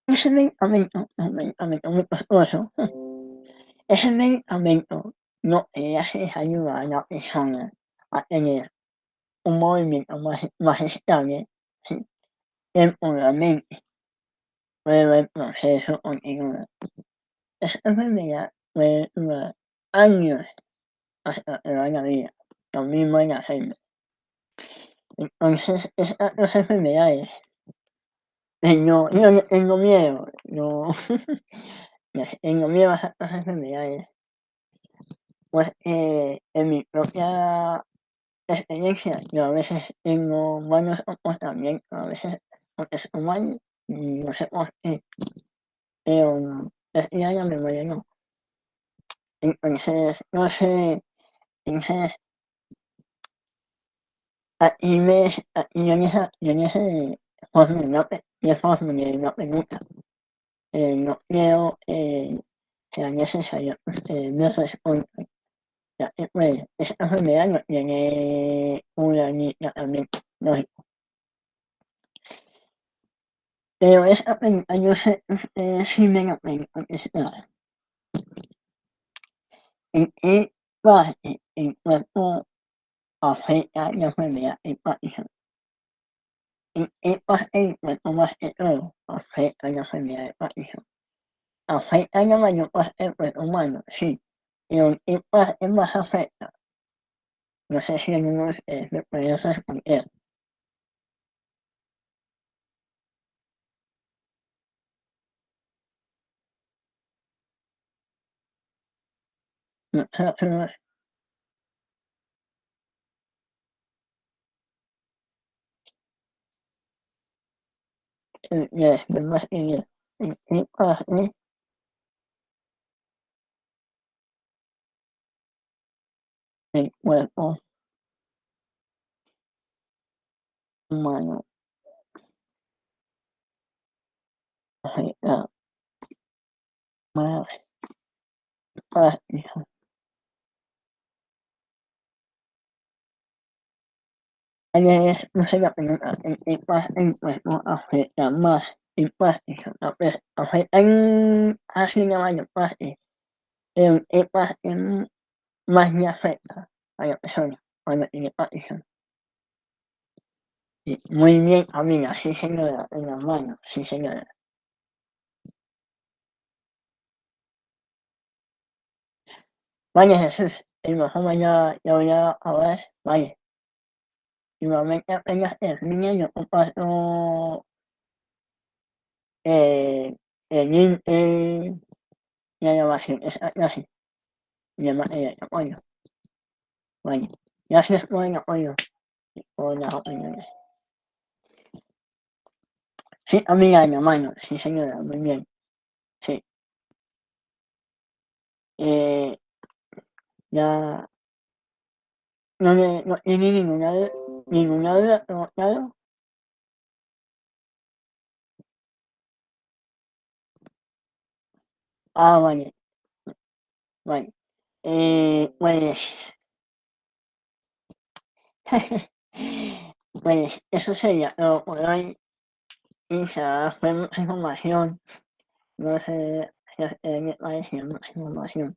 Ese medicamento es un medicamento muy costoso. Ese medicamento no te hace ayudar a la persona a tener un movimiento más estable, ¿sí? Temporalmente, pero el proceso continúa. Esta enfermedad puede durar años hasta toda la vida, lo mismo en Alzheimer. Entonces, estas dos enfermedades, yo no tengo miedo, no, no tengo miedo a esas dos enfermedades, pues en mi propia experiencia, yo a veces tengo malos comportamientos, a veces contesto mal y no sé por qué, pero ya la memoria no. Entonces, no sé, entonces, aquí yo en ese formularé una pregunta. No creo sea necesario que ustedes me respondan, ya que pues esta enfermedad no tiene cura ni tratamiento lógico. Pero esta pregunta yo sé que ustedes sí me la pueden contestar. ¿En qué parte del cuerpo afecta la enfermedad de Parkinson? ¿En qué parte del cuerpo más que todo afecta la enfermedad de Parkinson? ¿Afecta la mayor parte del cuerpo humano? Sí. Pero ¿en qué parte más afecta? No sé si alguno de ustedes me puede responder. Nosotros, les vamos a escribir en qué parte del cuerpo humano afecta más Parkinson. Ayer puse la pregunta, ¿en qué parte del cuerpo afecta más el Parkinson? Afecta en casi la mayor parte, pero ¿en qué parte más le afecta a la persona cuando tiene Parkinson? Sí, muy bien, amiga, sí señora, en las manos, sí señora. Vale, Jesús, el mejor ya voy a ver, vale. Igualmente apenas termine yo comparto el link de la grabación, esa clase de material de apoyo. Vale, gracias por el apoyo y por las opiniones. Sí, amiga, en la mano, sí señora, muy bien, sí. Eh, ya no tiene ninguna duda, pero claro. Ah, vale, vale. Pues, pues eso sería todo por hoy. Y ya fue mucha información. No sé si a usted le pareció mucha información.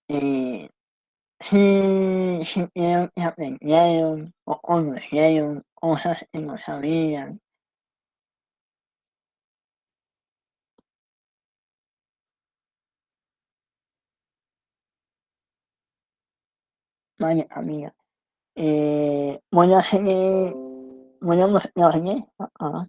Eh, si sintieron que aprendieron o conocieron cosas que no sabían. Vale, amiga. Voy a seguir, voy a mostrarle acá.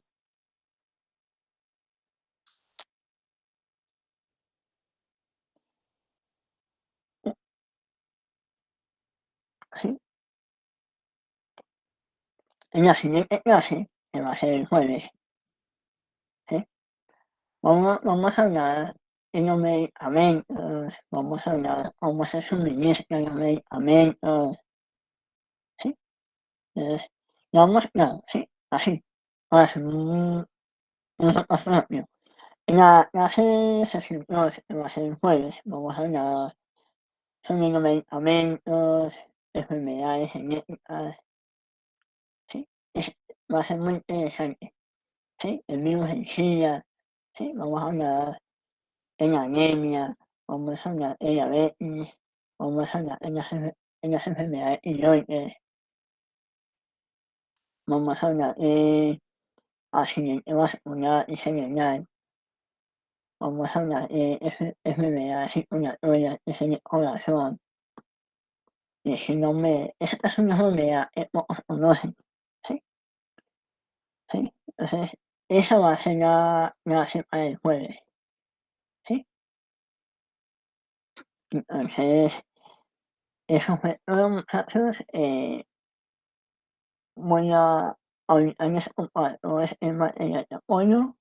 ¿Sí? En la siguiente clase, que va a ser el jueves, ¿sí? Vamos a hablar de los medicamentos, vamos a hablar cómo se suministran los medicamentos, ¿sí? Entonces, vamos a mostrar, ¿sí? Así, para hacer un repaso rápido. En la clase de sesión 2, que va a ser el jueves, vamos a hablar sobre los medicamentos, enfermedades genéticas, ¿sí? Va a ser muy interesante, ¿sí? El virus en SIDA, ¿sí? Vamos a hablar en la anemia, vamos a hablar en diabetes, vamos a hablar en las enfermedades tiroides, vamos a hablar de accidente vascular y cerebral, vamos a hablar de enfermedades circulatorias del corazón, y ese nombre, esta es una enfermedad que pocos conocen, ¿sí? ¿Sí? Entonces, esa va a ser la clase para el jueves, ¿sí? Entonces, eso fue todo, muchachos. Voy a ahorita les comparto este material de apoyo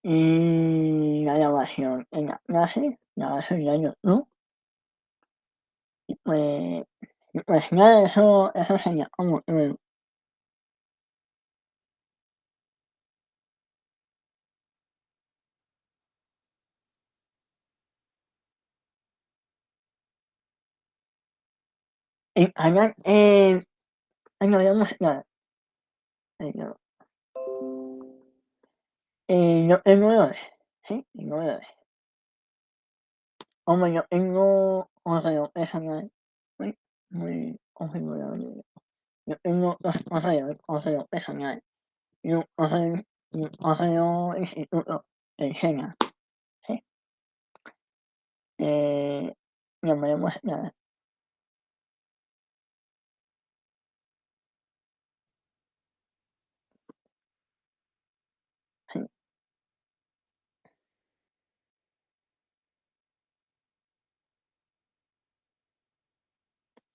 y la grabación en la clase, la va a subir a YouTube. Y pues nada, eso sería como todo. Hagan, lo voy a mostrar. Yo, yo tengo dos, ¿sí? Tengo dos. Como yo tengo correo personal muy, muy configurable. Yo tengo dos correo personal y un correo instituto de enseña, ¿sí? Lo voy a mostrar. Sí.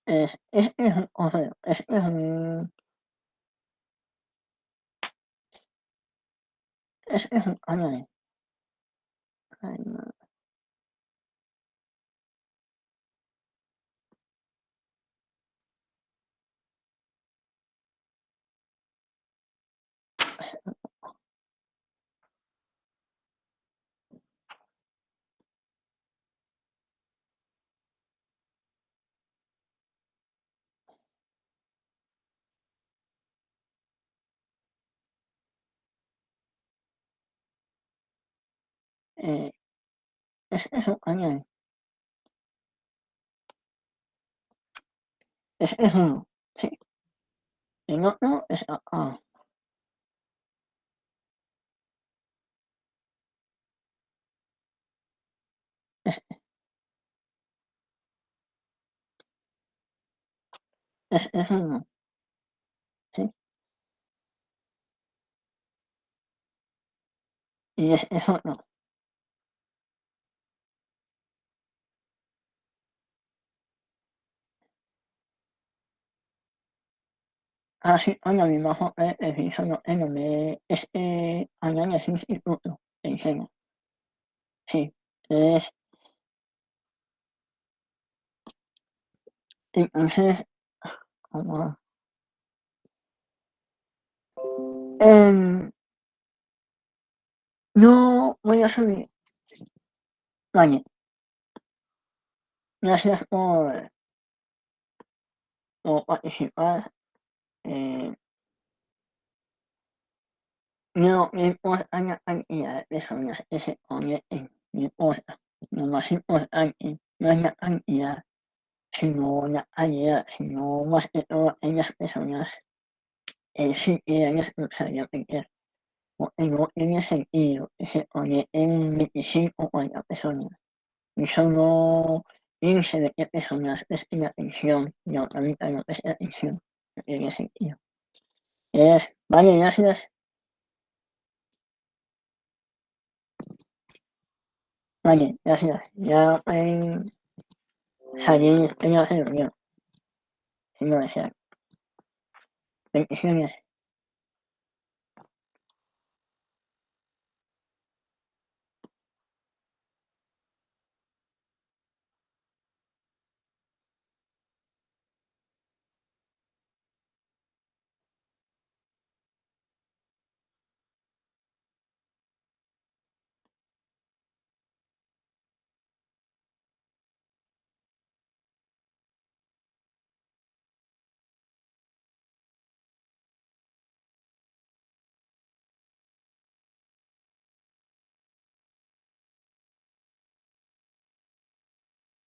Este es un correo, este es un canal. Ay, no. Eh, este es un canal. Este es uno, sí. El otro es acá. Este es uno, sí. Y este es otro. Así con la misma foto de preciso no el nombre de este canal es instituto de enseña. Sí. Entonces, entonces, como, em, no voy a subir. Vale, gracias por participar. Eh, no me importa la cantidad de personas que se conecten, no importa. Lo más importante no es la cantidad, sino la ayuda, sino más que todo en las personas sí quieren escuchar y aprender, porque no tiene sentido que se conecten 25 o 40 personas y solo 15 de 20 personas presten atención y la otra mitad no presta atención, no tiene sentido. Vale, gracias. Vale, gracias. Ya pueden salir de la reunión, si lo desean. Bendiciones.